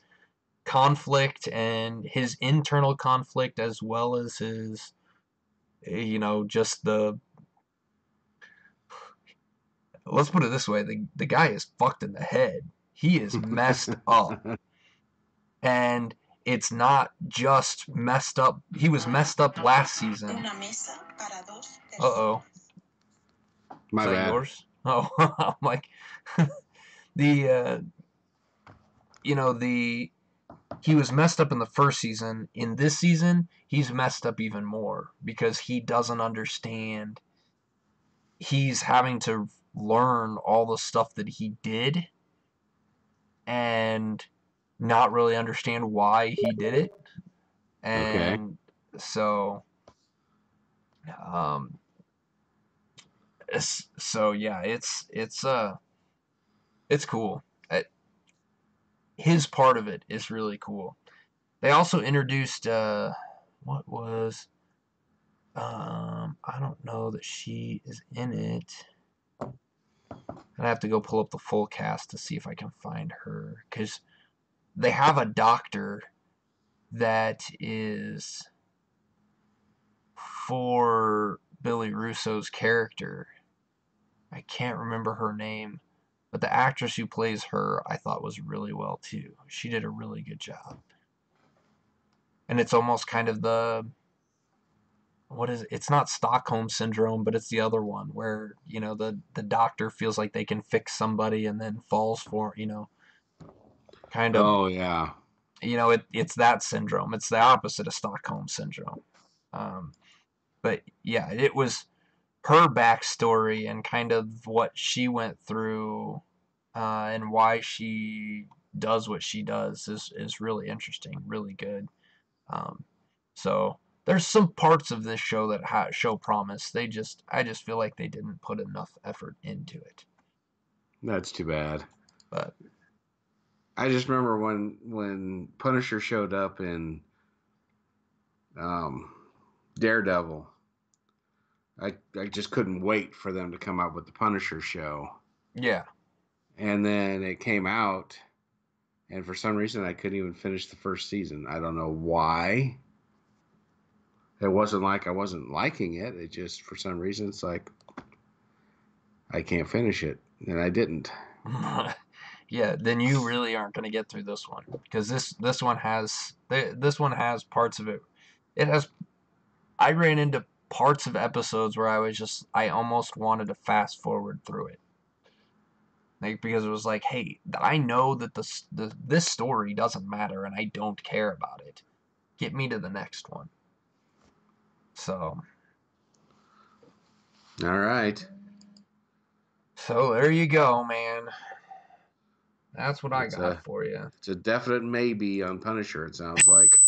conflict and his internal conflict, as well as his, just let's put it this way, the guy is fucked in the head. He is messed up. And it's not just messed up. He was messed up last season. Uh-oh. Is My that bad. yours? Oh, I'm like, the, the he was messed up in the first season. In this season, he's messed up even more because he doesn't understand. He's having to learn all the stuff that he did and not really understand why he did it. Okay. And so, um, so yeah, it's cool. His part of it is really cool. They also introduced what was I don't know that she is in it. And I have to go pull up the full cast to see if I can find her, because they have a doctor that is for Billy Russo's character. I can't remember her name, but the actress who plays her I thought was really well too. She did a really good job. And it's almost kind of the, what is it? It's not Stockholm syndrome, but it's the other one where, the doctor feels like they can fix somebody and then falls for, kind of, Oh yeah. it's that syndrome. It's the opposite of Stockholm syndrome. Um, but yeah, it was her backstory and kind of what she went through, and why she does what she does is really interesting, really good. Um, so there's some parts of this show that show promise. I just feel like they didn't put enough effort into it. That's too bad. But I just remember when Punisher showed up in um, Daredevil. I just couldn't wait for them to come out with the Punisher show. yeah, And then it came out, and for some reason I couldn't even finish the first season. I don't know why. It wasn't like I wasn't liking it. It just, for some reason, it's like I can't finish it, and I didn't. yeah. Then you really aren't going to get through this one, because this one has parts of it. It has. I ran into parts of episodes where I almost wanted to fast forward through it. Like, because it was like, hey, I know that this story doesn't matter and I don't care about it. Get me to the next one. So, All right. so there you go, man. That's what I It's got a for you. it's a definite maybe on Punisher. It sounds like.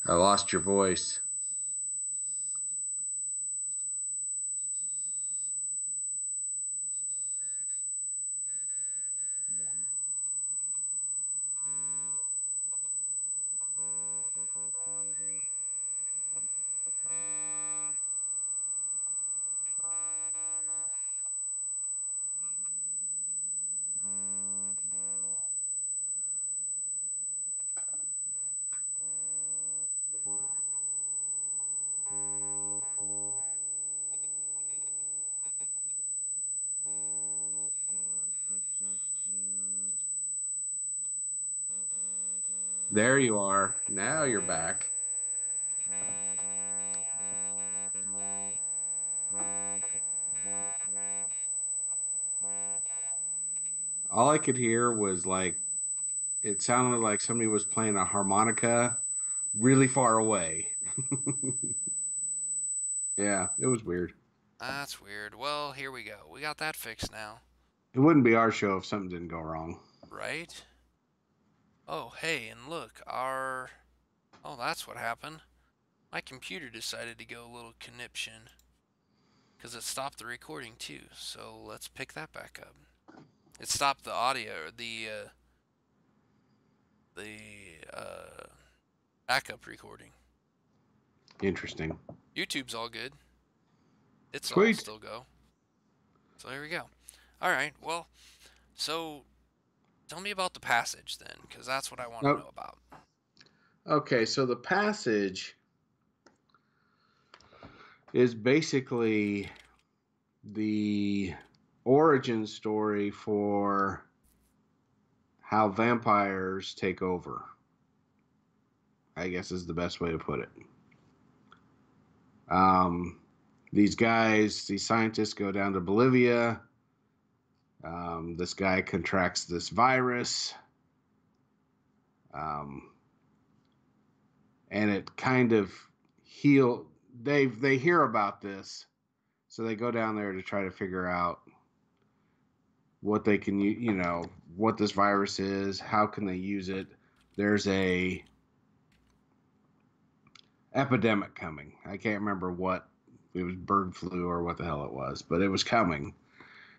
I lost your voice. There you are. Now you're back. All I could hear was like it sounded like somebody was playing a harmonica really far away. Yeah, it was weird. That's weird. Well, here we go. We got that fixed now. It wouldn't be our show if something didn't go wrong. Right? Oh, hey, and look, our... Oh, that's what happened. My computer decided to go a little conniption. Because it stopped the recording, too. So let's pick that back up. It stopped the audio, the backup recording. Interesting. YouTube's all good. It's all Sweet. still go. So there we go. Alright, well, so tell me about the passage then, because that's what I want to Oh, know about. okay, so the passage is basically the origin story for how vampires take over. I guess is the best way to put it. These guys, these scientists go down to Bolivia. This guy contracts this virus. And it kind of they hear about this, so they go down there to try to figure out what they can what this virus is, how can they use it. There's a epidemic coming. I can't remember what it was, bird flu or what the hell it was, but it was coming,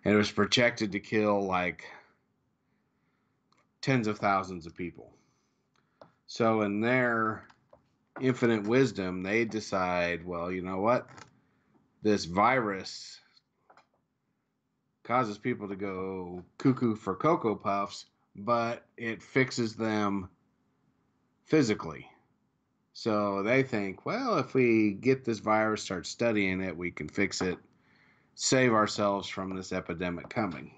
and it was projected to kill like tens of thousands of people. So in their infinite wisdom, they decide, well, you know what? This virus causes people to go cuckoo for Cocoa Puffs, but it fixes them physically. So they think, well, if we get this virus, start studying it, we can fix it, save ourselves from this epidemic coming.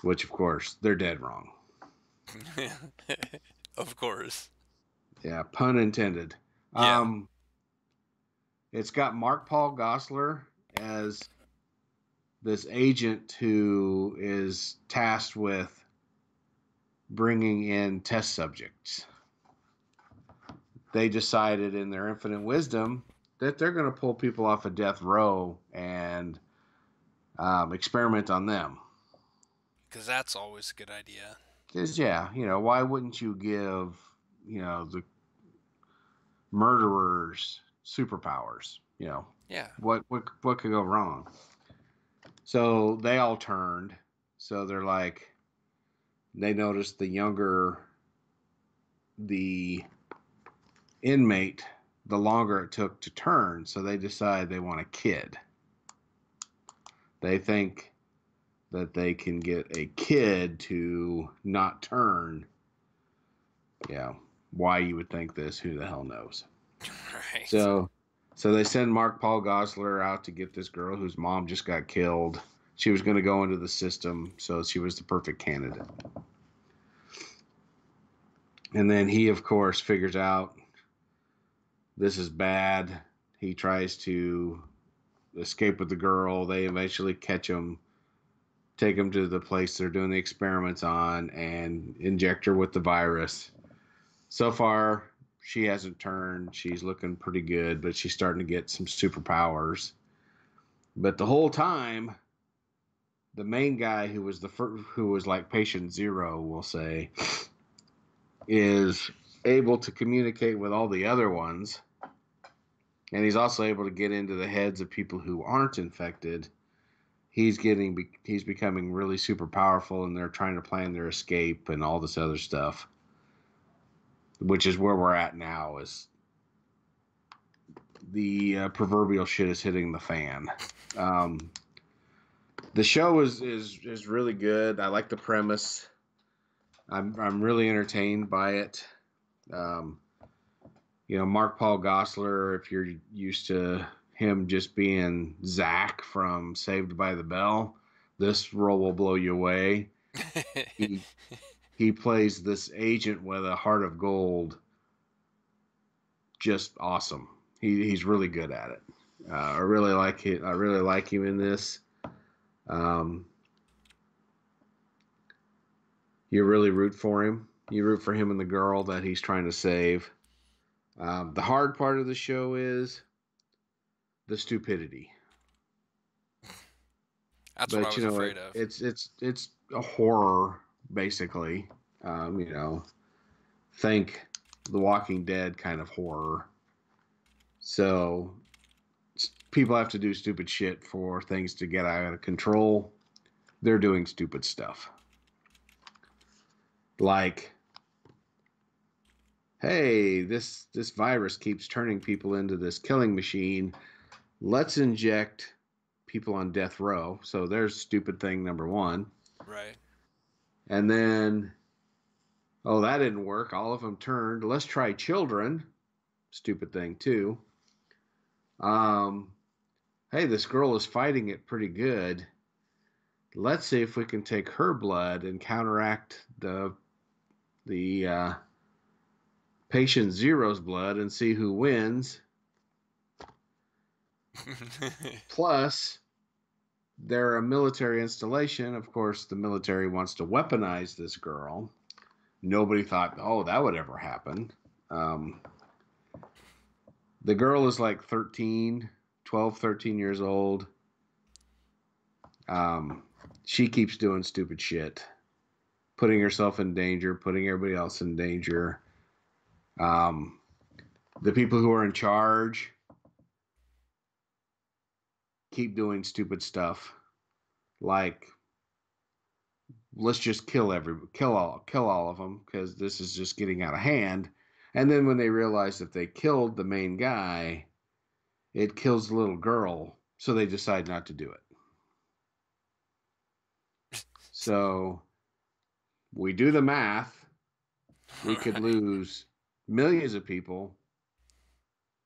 Which, of course, they're dead wrong. Of course. Yeah, pun intended. Yeah. It's got Mark Paul Gosselaar as this agent who is tasked with bringing in test subjects. They decided in their infinite wisdom that they're going to pull people off of death row and experiment on them. Because that's always a good idea. Because, yeah, why wouldn't you give, the murderers superpowers? Yeah. What could go wrong? So they all turned. So they're like, they noticed the inmate, the longer it took to turn. So they decide they want a kid. They think that they can get a kid to not turn. Yeah. Why you would think this, who the hell knows? Right. So they send Mark Paul Gosselaar out to get this girl whose mom just got killed. She was going to go into the system, so she was the perfect candidate. And then he, of course, figures out this is bad. He tries to escape with the girl. They eventually catch him, take him to the place they're doing the experiments on, and inject her with the virus. So far, she hasn't turned. She's looking pretty good, but she's starting to get some superpowers. But the whole time, the main guy who was who was like patient zero, we'll say, is able to communicate with all the other ones, and he's also able to get into the heads of people who aren't infected. He's becoming really super powerful, and they're trying to plan their escape and all this other stuff, which is where we're at now. Is the proverbial shit is hitting the fan. The show is really good. I like the premise. I'm really entertained by it. Mark Paul Gosselaar, if you're used to him just being Zach from Saved by the Bell, this role will blow you away. He plays this agent with a heart of gold. Just awesome. He's really good at it. I really like it. I really like him in this. You really root for him. You root for him and the girl that he's trying to save. The hard part of the show is the stupidity. That's what I was afraid of. It's a horror basically. Think The Walking Dead kind of horror. So people have to do stupid shit for things to get out of control. They're doing stupid stuff. Like, hey, this virus keeps turning people into this killing machine. Let's inject people on death row. So there's stupid thing number one. Right. And then, oh, that didn't work. All of them turned. Let's try children. Stupid thing two. Hey, this girl is fighting it pretty good. Let's see if we can take her blood and counteract the patient zero's blood and see who wins. Plus, they're a military installation. Of course, the military wants to weaponize this girl. Nobody thought, oh, that would ever happen. The girl is like 13 years old. She keeps doing stupid shit, putting herself in danger, putting everybody else in danger. The people who are in charge keep doing stupid stuff, like let's just kill all of them because this is just getting out of hand. And then when they realize that they killed the main guy, it kills the little girl, so they decide not to do it. So we do the math. We could lose millions of people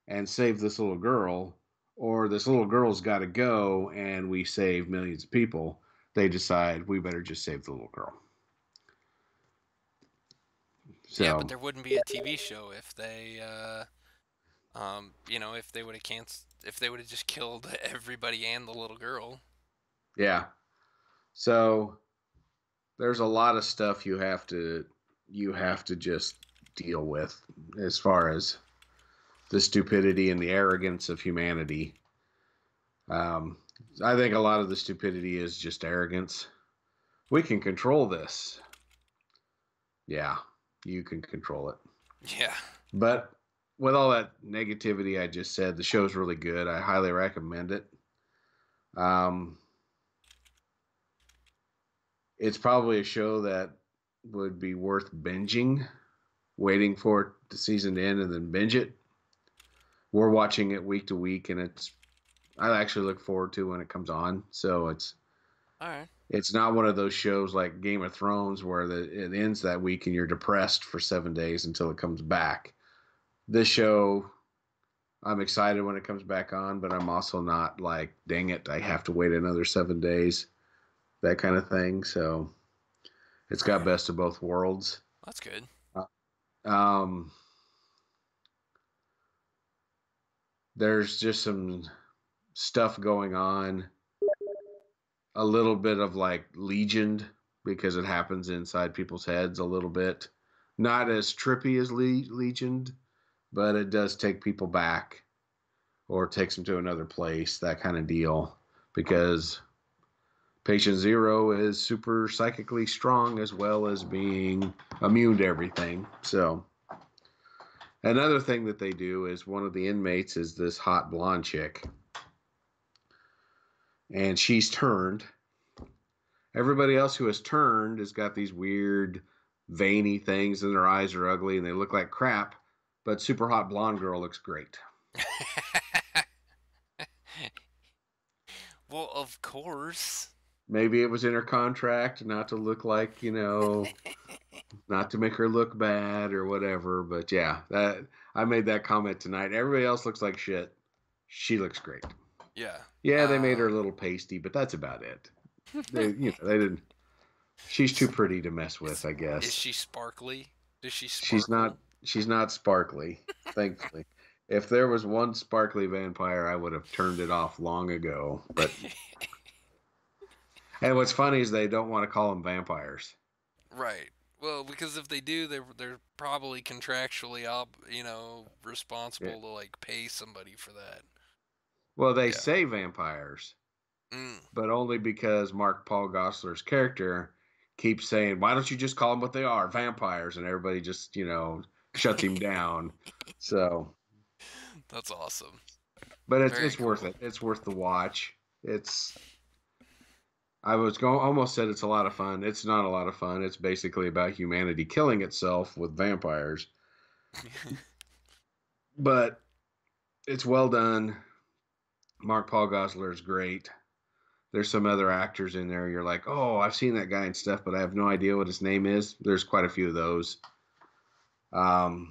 and save this little girl, or this little girl's got to go and we save millions of people. They decide we better just save the little girl. So, yeah, but there wouldn't be a TV show if they, if they would have if they would have just killed everybody and the little girl. Yeah. So there's a lot of stuff you have to just deal with as far as the stupidity and the arrogance of humanity. I think a lot of the stupidity is just arrogance. We can control this. Yeah, you can control it. Yeah. But with all that negativity I just said, the show's really good. I highly recommend it. It's probably a show that would be worth binging, waiting for the season to end and then binge it. We're watching it week to week, and I actually look forward to when it comes on. So it's all right. It's not one of those shows like Game of Thrones where it ends that week and you're depressed for 7 days until it comes back. This show, I'm excited when it comes back on, but I'm also not like, dang it, I have to wait another 7 days, that kind of thing. So it's got best of both worlds. That's good. there's just some stuff going on. A little bit of like Legion because it happens inside people's heads a little bit. Not as trippy as Legion, but it does take people back or takes them to another place, that kind of deal. Because Patient Zero is super psychically strong as well as being immune to everything. So another thing that they do is one of the inmates is this hot blonde chick. And she's turned. Everybody else who has turned has got these weird veiny things and their eyes are ugly and they look like crap. But super hot blonde girl looks great. Well, of course. Maybe it was in her contract not to look like, not to make her look bad or whatever. But yeah, that I made that comment tonight. Everybody else looks like shit. She looks great. Yeah. Yeah, they made her a little pasty, but that's about it. They didn't. She's too pretty to mess with, I guess. Is she sparkly? Does she sparkle? She's not sparkly, thankfully. If there was one sparkly vampire, I would have turned it off long ago. But and what's funny is they don't want to call them vampires. Right. Well, because if they do, they're probably contractually responsible to like pay somebody for that. Well, they say vampires, but only because Mark Paul Gosselaar's character keeps saying, "Why don't you just call them what they are, vampires?" And everybody just shuts him down. So that's awesome. But it's cool. Worth it. It's worth the watch. I was almost said it's a lot of fun. It's not a lot of fun. It's basically about humanity killing itself with vampires. But it's well done. Mark Paul Gosselaar is great. There's some other actors in there. You're like, oh, I've seen that guy and stuff, but I have no idea what his name is. There's quite a few of those. The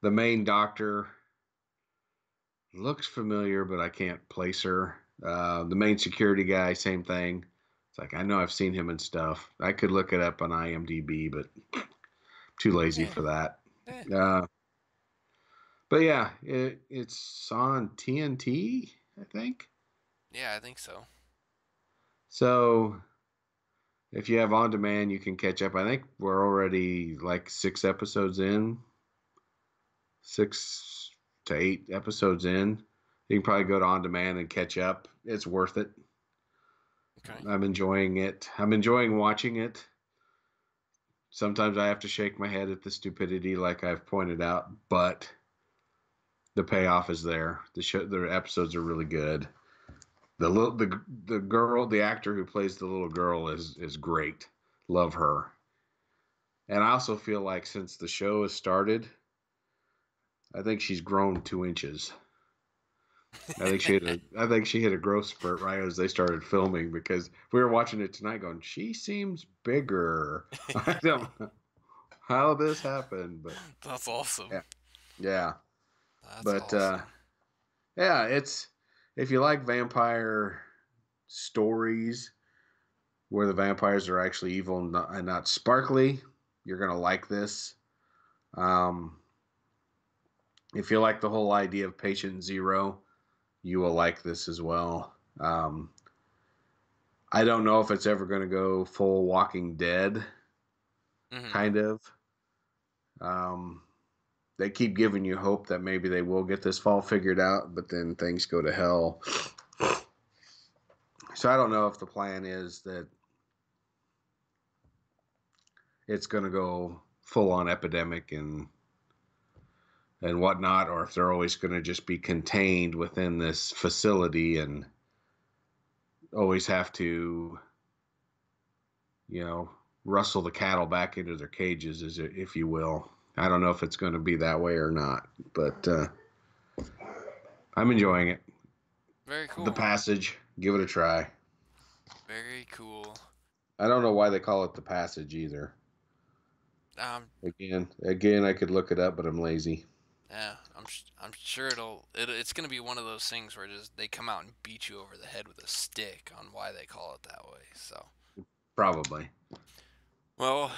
main doctor looks familiar, but I can't place her. The main security guy, same thing. It's like, I know I've seen him and stuff. I could look it up on IMDb, but I'm too lazy for that. But yeah, it's on TNT, I think. Yeah, I think so. So if you have on demand, you can catch up. I think we're already like 6 episodes in. 6 to 8 episodes in. You can probably go to on demand and catch up. It's worth it. Okay. I'm enjoying it. I'm enjoying watching it. Sometimes I have to shake my head at the stupidity, like I've pointed out, but the payoff is there. The episodes are really good. The girl, the actor who plays the little girl is great. Love her. And I also feel like since the show has started, I think she's grown 2 inches. I think she hit a growth spurt right as they started filming, because we were watching it tonight going, she seems bigger. I don't know how this happened, but that's awesome. Yeah. That's awesome. Yeah, it's, if you like vampire stories where the vampires are actually evil and not sparkly, you're going to like this. If you like the whole idea of Patient Zero, you will like this as well. I don't know if it's ever going to go full Walking Dead, kind of. They keep giving you hope that maybe they will get this fall figured out, but then things go to hell. So I don't know if the plan is that it's going to go full on epidemic and whatnot, or if they're always going to just be contained within this facility and always have to, rustle the cattle back into their cages, if you will. I don't know if it's going to be that way or not, but I'm enjoying it. Very cool. The Passage, give it a try. Very cool. I don't know why they call it The Passage either. Again, I could look it up, but I'm lazy. Yeah, I'm sure it's gonna be one of those things where they come out and beat you over the head with a stick on why they call it that way. So probably. Well,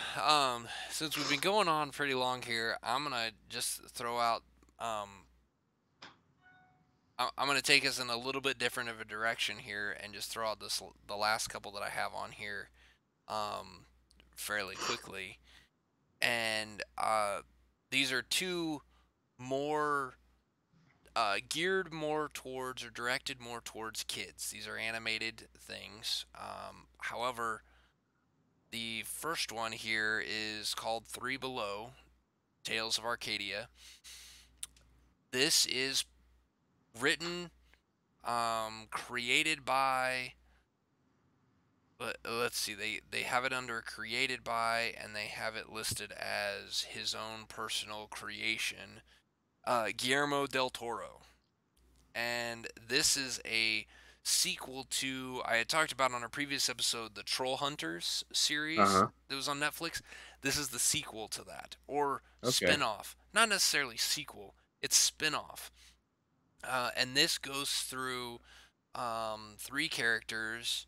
since we've been going on pretty long here, I'm gonna just throw out I'm going to take us in a little bit different of a direction here and just throw out the last couple that I have on here um, fairly quickly. And these are two more geared more towards or directed more towards kids. These are animated things. However, the first one here is called Three Below Tales of Arcadia. This is written, created by. Let's see. They have it under created by, and they have it listed as his own personal creation. Guillermo del Toro. And this is a sequel to I had talked about on a previous episode the Troll Hunters series Uh-huh. that was on Netflix. This is the sequel to that, or Okay. spin-off. Not necessarily sequel, it's spin-off. And this goes through three characters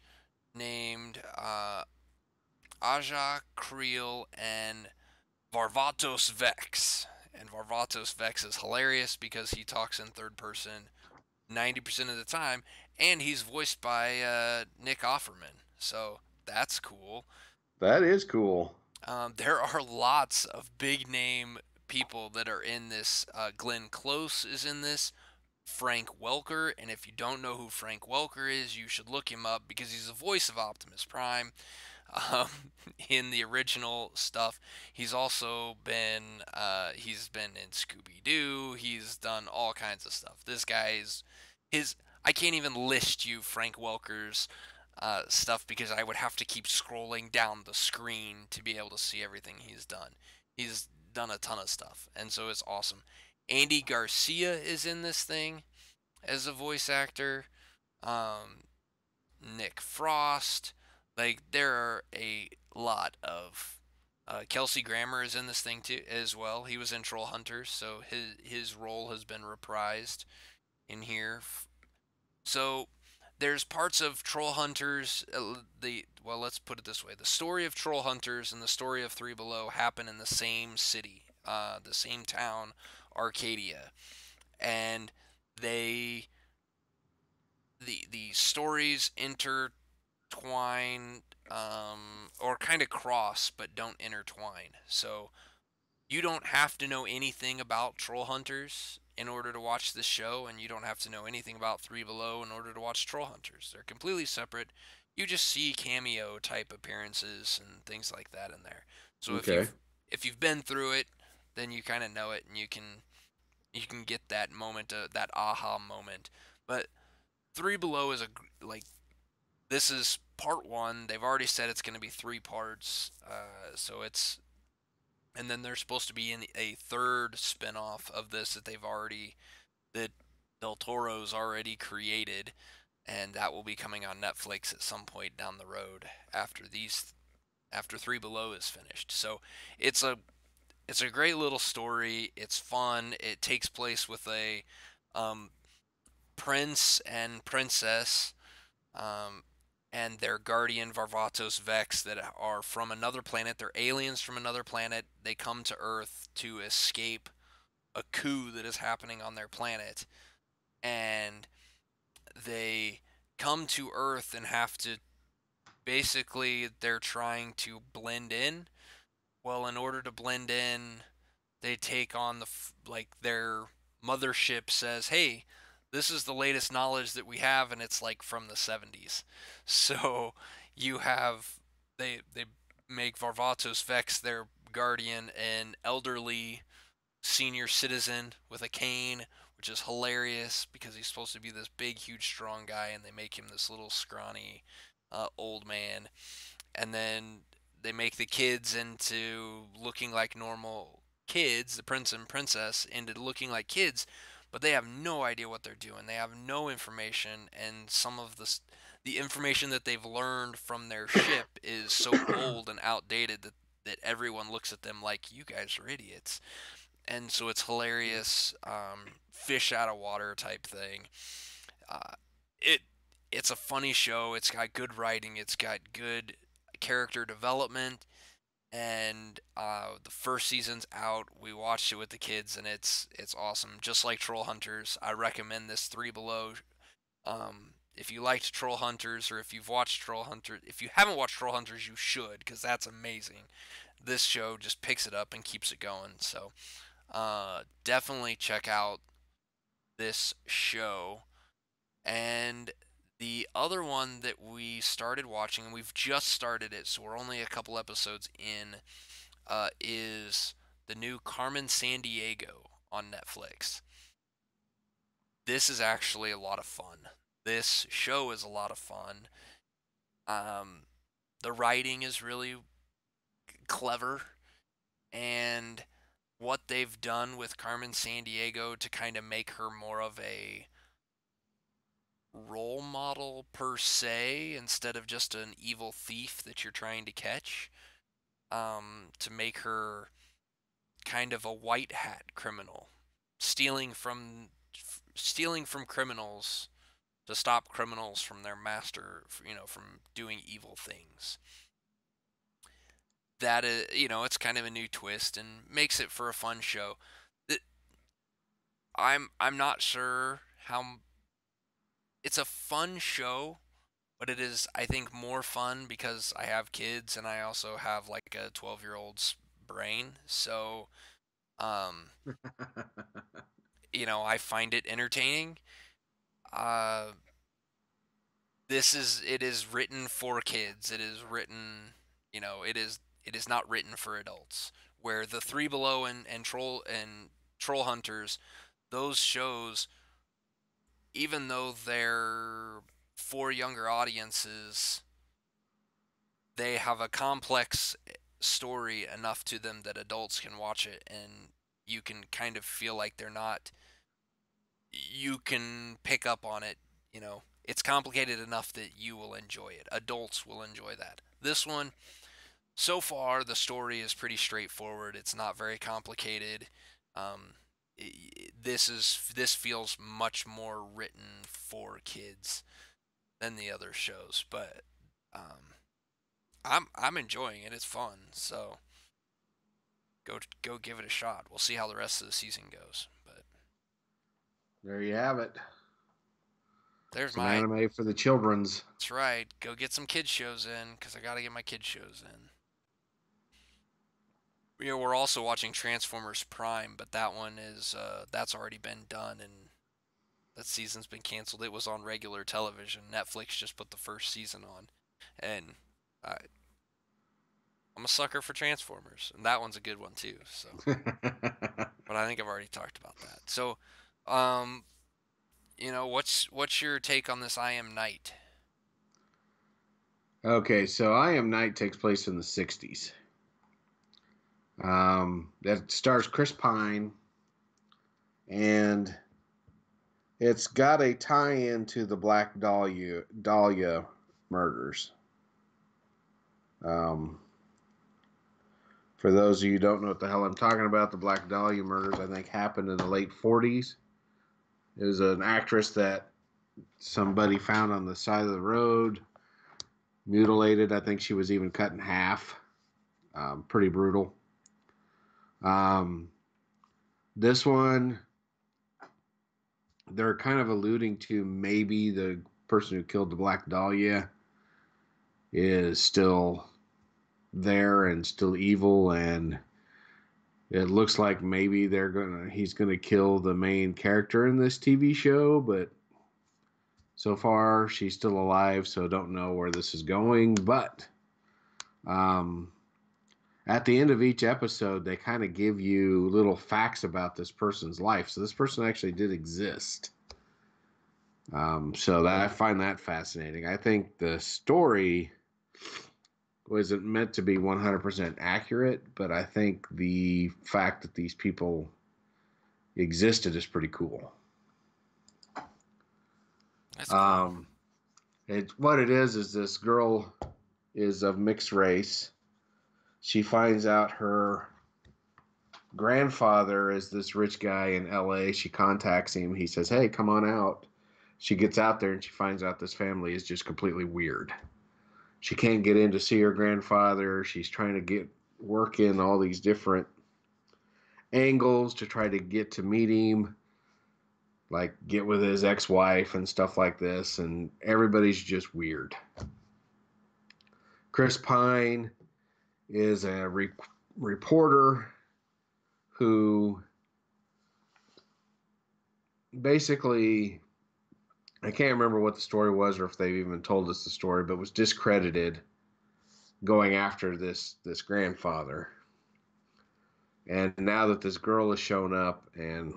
named Aja, Creel, and Varvatos Vex. And Varvatos Vex is hilarious because he talks in third person 90% of the time, and he's voiced by Nick Offerman. So that's cool. That is cool. There are lots of big name people that are in this. Glenn Close is in this. Frank Welker, and if you don't know who Frank Welker is, you should look him up because he's the voice of Optimus Prime um, in the original stuff. He's been in Scooby Doo. He's done all kinds of stuff. This guy's his. I can't even list you Frank Welker's stuff because I would have to keep scrolling down the screen to be able to see everything he's done. He's done a ton of stuff, and so it's awesome. Andy Garcia is in this thing as a voice actor. Um, Nick Frost. Like there are a lot of. Kelsey Grammer is in this thing too as well. He was in Troll Hunters, so his role has been reprised in here. So there's parts of Troll Hunters. Let's put it this way: the story of Troll Hunters and the story of Three Below happen in the same city, the same town, Arcadia, and they the stories intertwine or kind of cross but don't intertwine. So you don't have to know anything about Troll Hunters in order to watch this show, and you don't have to know anything about Three Below in order to watch Troll Hunters. They're completely separate. You just see cameo type appearances and things like that in there. So Okay. if you've been through it, then you kind of know it, and you can get that moment, that aha moment. But Three Below is like this is part one. They've already said it's going to be three parts, so it's and then there's supposed to be a third spinoff of this that Del Toro's already created, and that will be coming on Netflix at some point down the road after Three Below is finished. So it's a great little story. It's fun. It takes place with a um, prince and princess um, and their guardian Varvatos Vex that are from another planet. They're aliens from another planet. They come to Earth to escape a coup that is happening on their planet, and they come to Earth and have to basically they're trying to blend in. Well, in order to blend in, they take on like their mothership says, "Hey, this is the latest knowledge that we have," and it's like from the 70s. So you have they make Varvatos Vex their guardian, an elderly senior citizen with a cane, which is hilarious because he's supposed to be this big, huge, strong guy, and they make him this little scrawny old man. And then they make the kids into looking like normal kids, the prince and princess into looking like kids, but they have no idea what they're doing. They have no information, and some of the information that they've learned from their ship is so old and outdated that everyone looks at them like you guys are idiots. And so it's hilarious, fish out of water type thing. Uh, it it's a funny show. It's got good writing. It's got good character development. and the first season's out. We watched it with the kids, and it's awesome. Just like Troll Hunters, I recommend this Three Below. If you liked Troll Hunters, or if you've watched Troll Hunters, if you haven't watched Troll Hunters, you should, because that's amazing. This show just picks it up and keeps it going. So definitely check out this show. And the other one that we started watching, and we've just started it, so we're only a couple episodes in, is the new Carmen Sandiego on Netflix. This is actually a lot of fun. This show is a lot of fun. Um, the writing is really clever, and what they've done with Carmen Sandiego to kind of make her more of a role model per se instead of just an evil thief that you're trying to catch, to make her kind of a white hat criminal, stealing from criminals to stop criminals from their master, from doing evil things. That is, it's kind of a new twist and makes it for a fun show. I'm not sure how. It's a fun show, but it is, I think, more fun because I have kids and I also have like a 12-year-old's brain. So, um, I find it entertaining. Uh, it is written for kids. It is written, it is not written for adults. Where the Three Below and Troll Hunters, those shows, even though they're for younger audiences, they have a complex story enough to them that adults can watch it and you can kind of feel like they're not, you can pick up on it. It's complicated enough that you will enjoy it. Adults will enjoy that. This one, so far, the story is pretty straightforward. It's not very complicated. Um, this feels much more written for kids than the other shows, but um, I'm enjoying it. It's fun, so go give it a shot. We'll see how the rest of the season goes. But there you have it. there's Some my. anime for the children's. That's right. Go get some kids shows in, because I got to get my kids shows in. We're also watching Transformers Prime, but that one is that's already been done and that season's been canceled. It was on regular television. Netflix just put the first season on, and I, I'm a sucker for Transformers, and that one's a good one too. So, but I think I've already talked about that. So, um, what's your take on this I Am Night? Okay, so I Am Night takes place in the 60s. That stars Chris Pine, and it's got a tie-in to the Black Dahlia murders. For those of you who don't know what the hell I'm talking about, the Black Dahlia murders, I think, happened in the late 40s. It was an actress that somebody found on the side of the road, mutilated. I think she was even cut in half. Pretty brutal. This one, they're kind of alluding to maybe the person who killed the Black Dahlia is still there and still evil, and it looks like maybe he's gonna kill the main character in this TV show, but so far she's still alive, so don't know where this is going. But at the end of each episode, they kind of give you little facts about this person's life. So this person actually did exist. So I find that fascinating. I think the story wasn't meant to be 100% accurate, but I think the fact that these people existed is pretty cool. That's cool. What it is this girl is of mixed race. She finds out her grandfather is this rich guy in LA. She contacts him. He says, "Hey, come on out." She gets out there and she finds out this family is just completely weird. She can't get in to see her grandfather. She's trying to get work in all these different angles to try to get to meet him, like get with his ex-wife and stuff like this, and everybody's just weird. Chris Pine is a reporter who basically, I can't remember what the story was or if they've even told us the story, but was discredited going after this grandfather. And now that this girl has shown up and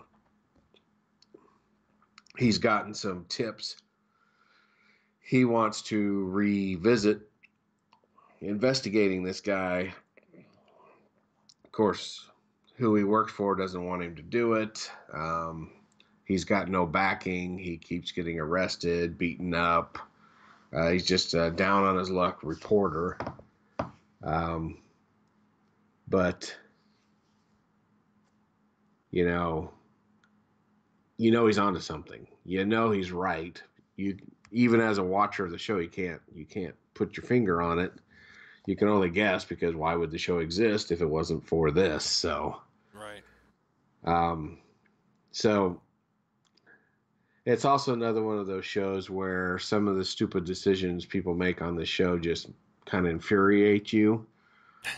he's gotten some tips, he wants to revisit investigating this guy. Of course, who he works for doesn't want him to do it. He's got no backing. He keeps getting arrested, beaten up. He's just a down on his luck reporter. But you know he's onto something. You know he's right. You, even as a watcher of the show, you can't put your finger on it. You can only guess, because why would the show exist if it wasn't for this? So, right. So it's also another one of those shows where some of the stupid decisions people make on the show just kind of infuriate you,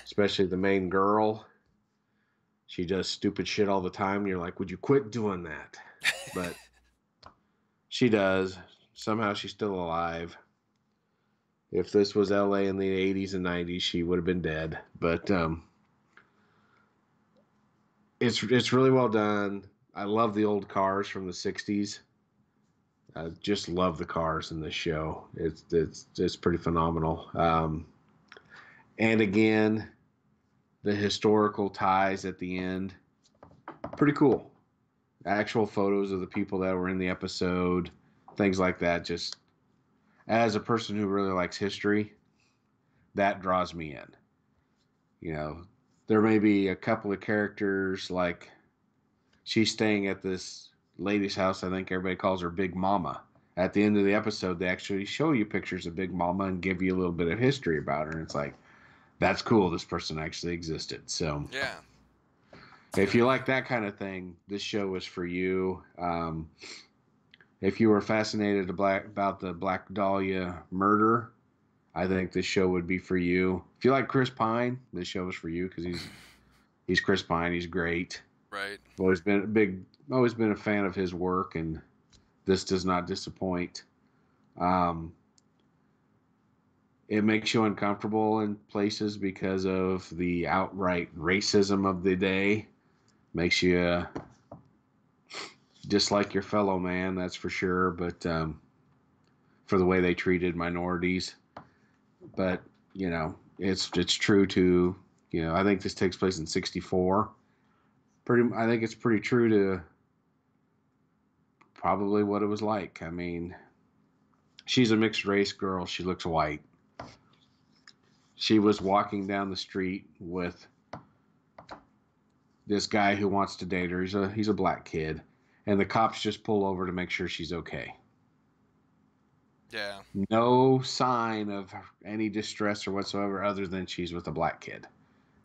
especially the main girl. She does stupid shit all the time, and you're like, would you quit doing that? But she does. Somehow she's still alive. If this was LA in the 80s and 90s, she would have been dead. But it's really well done. I love the old cars from the 60s. I just love the cars in this show. It's pretty phenomenal. And again, the historical ties at the end, pretty cool. Actual photos of the people that were in the episode, things like that. Just as a person who really likes history, that draws me in. You know, there may be a couple of characters, like she's staying at this lady's house. I think everybody calls her Big Mama. At the end of the episode, they actually show you pictures of Big Mama and give you a little bit of history about her. And it's like, that's cool. This person actually existed. So Yeah. if you like that kind of thing, this show is for you. If you were fascinated about the Black Dahlia murder, I think this show would be for you. If you like Chris Pine, this show is for you, because he's Chris Pine. He's great. Right. Always been a fan of his work, and this does not disappoint. It makes you uncomfortable in places because of the outright racism of the day. Makes you dislike your fellow man, that's for sure. But for the way they treated minorities, but it's true to I think this takes place in '64. I think it's pretty true to probably what it was like. I mean, she's a mixed race girl. She looks white. She was walking down the street with this guy who wants to date her. He's a black kid, and the cops just pull over to make sure she's okay. Yeah. No sign of any distress or whatsoever, other than she's with a black kid.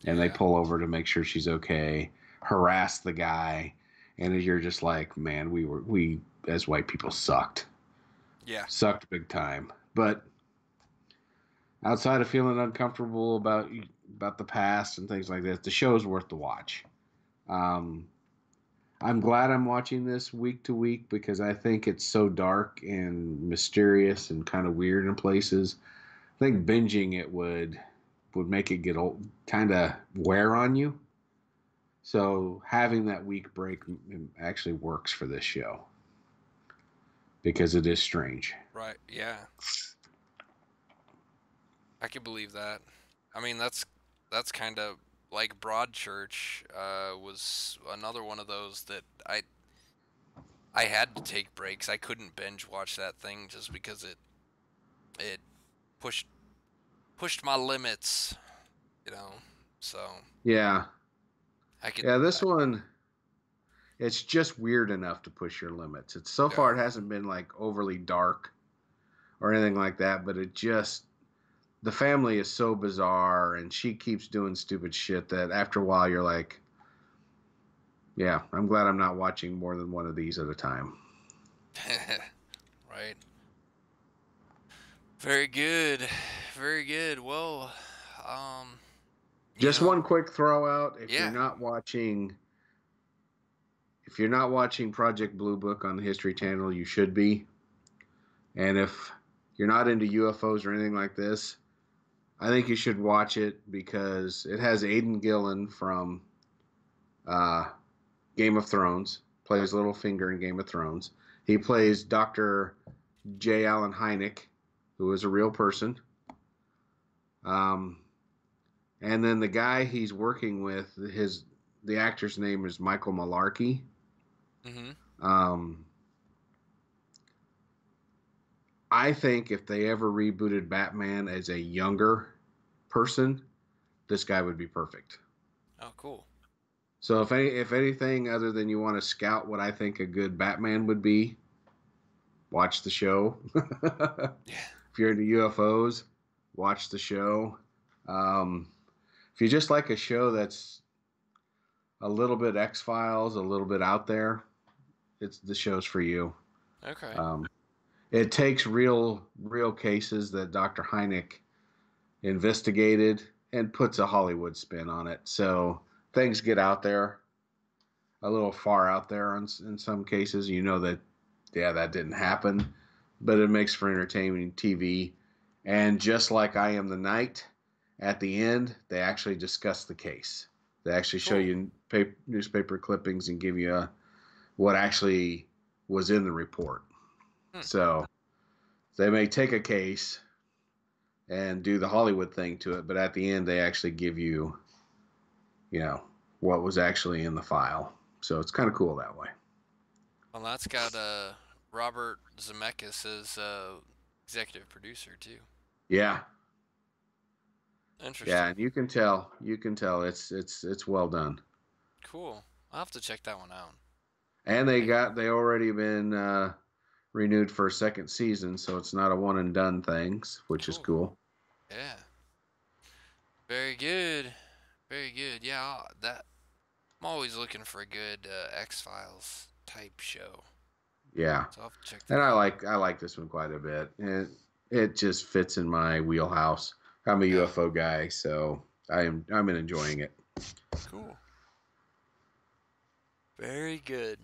And they pull over to make sure she's okay, harass the guy, and you're just like, man, we as white people sucked. Yeah. Sucked big time. But outside of feeling uncomfortable about the past and things like this, the show is worth the watch. I'm glad I'm watching this week to week, because I think it's so dark and mysterious and kind of weird in places. I think binging it would make it get old, kind of wear on you. So having that week break actually works for this show, because it is strange. Right. Yeah. I can believe that. I mean, that's kind of like Broadchurch was another one of those that I had to take breaks. I couldn't binge watch that thing just because it pushed my limits, So Yeah. This I, one, it's just weird enough to push your limits. It's so far it hasn't been like overly dark or anything like that, but the family is so bizarre, and she keeps doing stupid shit that after a while you're like, yeah, I'm glad I'm not watching more than one of these at a time. Right. Very good. Very good. Well, Just one quick throw out. If you're yeah. not watching Project Blue Book on the History Channel, you should be. And if you're not into UFOs or anything like this, I think you should watch it because it has Aidan Gillen from Game of Thrones, plays Littlefinger in Game of Thrones. He plays Dr. J. Allen Hynek, who is a real person. And then the guy he's working with, the actor's name is Michael Malarkey. I think if they ever rebooted Batman as a younger person, this guy would be perfect. Oh, cool. So if anything other than you want to scout what I think a good Batman would be, watch the show. Yeah. If you're into UFOs, watch the show. If you just like a show that's a little bit X-Files, a little bit out there, the show's for you. Okay. It takes real cases that Dr. Hynek investigated and puts a Hollywood spin on it. So things get out there, a little far out there in some cases. You know that, yeah, that didn't happen, but it makes for entertaining TV. And just like I Am the Night, at the end, they actually discuss the case. They actually show you newspaper clippings and give you what actually was in the report. So they may take a case and do the Hollywood thing to it, but at the end, they actually give you, what was actually in the file. So it's kind of cool that way. Well, that's got Robert Zemeckis as executive producer too. Yeah. Interesting. Yeah, and you can tell it's well done. Cool. I'll have to check that one out. And they already been renewed for a second season, so it's not a one and done things, which is cool. Yeah. Very good. Very good. Yeah, I'm always looking for a good X-Files type show. Yeah. So I'll have to check that and out. I like this one quite a bit. And it just fits in my wheelhouse. I'm a UFO guy, so I'm enjoying it. Cool. Very good.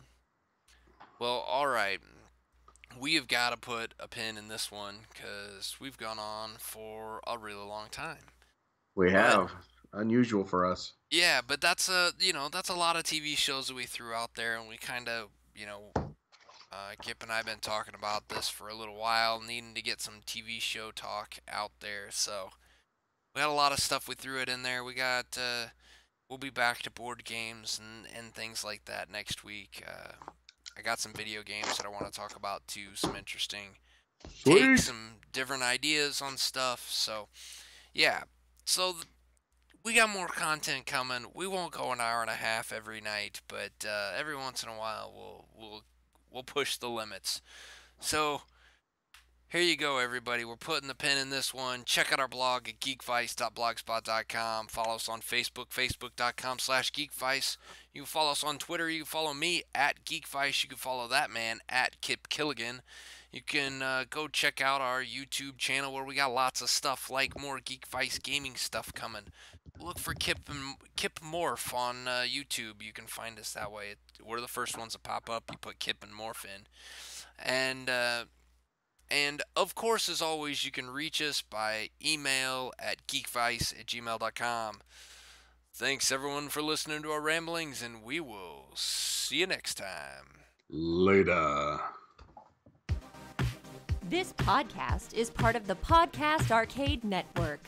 Well, all right. We have got to put a pin in this one because we've gone on for a really long time. We have. Unusual for us. Yeah, but that's a lot of TV shows that we threw out there, and we kind of, Kip and I have been talking about this for a little while, needing to get some TV show talk out there. So we had a lot of stuff. We threw it in there. We got, we'll be back to board games and things like that next week. I got some video games that I want to talk about too. Some interesting takes, some different ideas on stuff. So yeah, so we got more content coming. We won't go an hour and a half every night, but every once in a while we'll push the limits. So here you go, everybody. We're putting the pin in this one. Check out our blog at geekvice.blogspot.com. Follow us on Facebook, facebook.com/geekvice. You can follow us on Twitter. You can follow me at Geekvice. You can follow that man at Kip Killigan. You can go check out our YouTube channel where we got lots of stuff like more Geekvice gaming stuff coming. Look for Kip Morph on YouTube. You can find us that way. We're the first ones to pop up. You put Kip and Morph in. And of course, as always, you can reach us by email at geekvice@gmail.com. Thanks, everyone, for listening to our ramblings, and we will see you next time. Later. This podcast is part of the Podcast Arcade Network.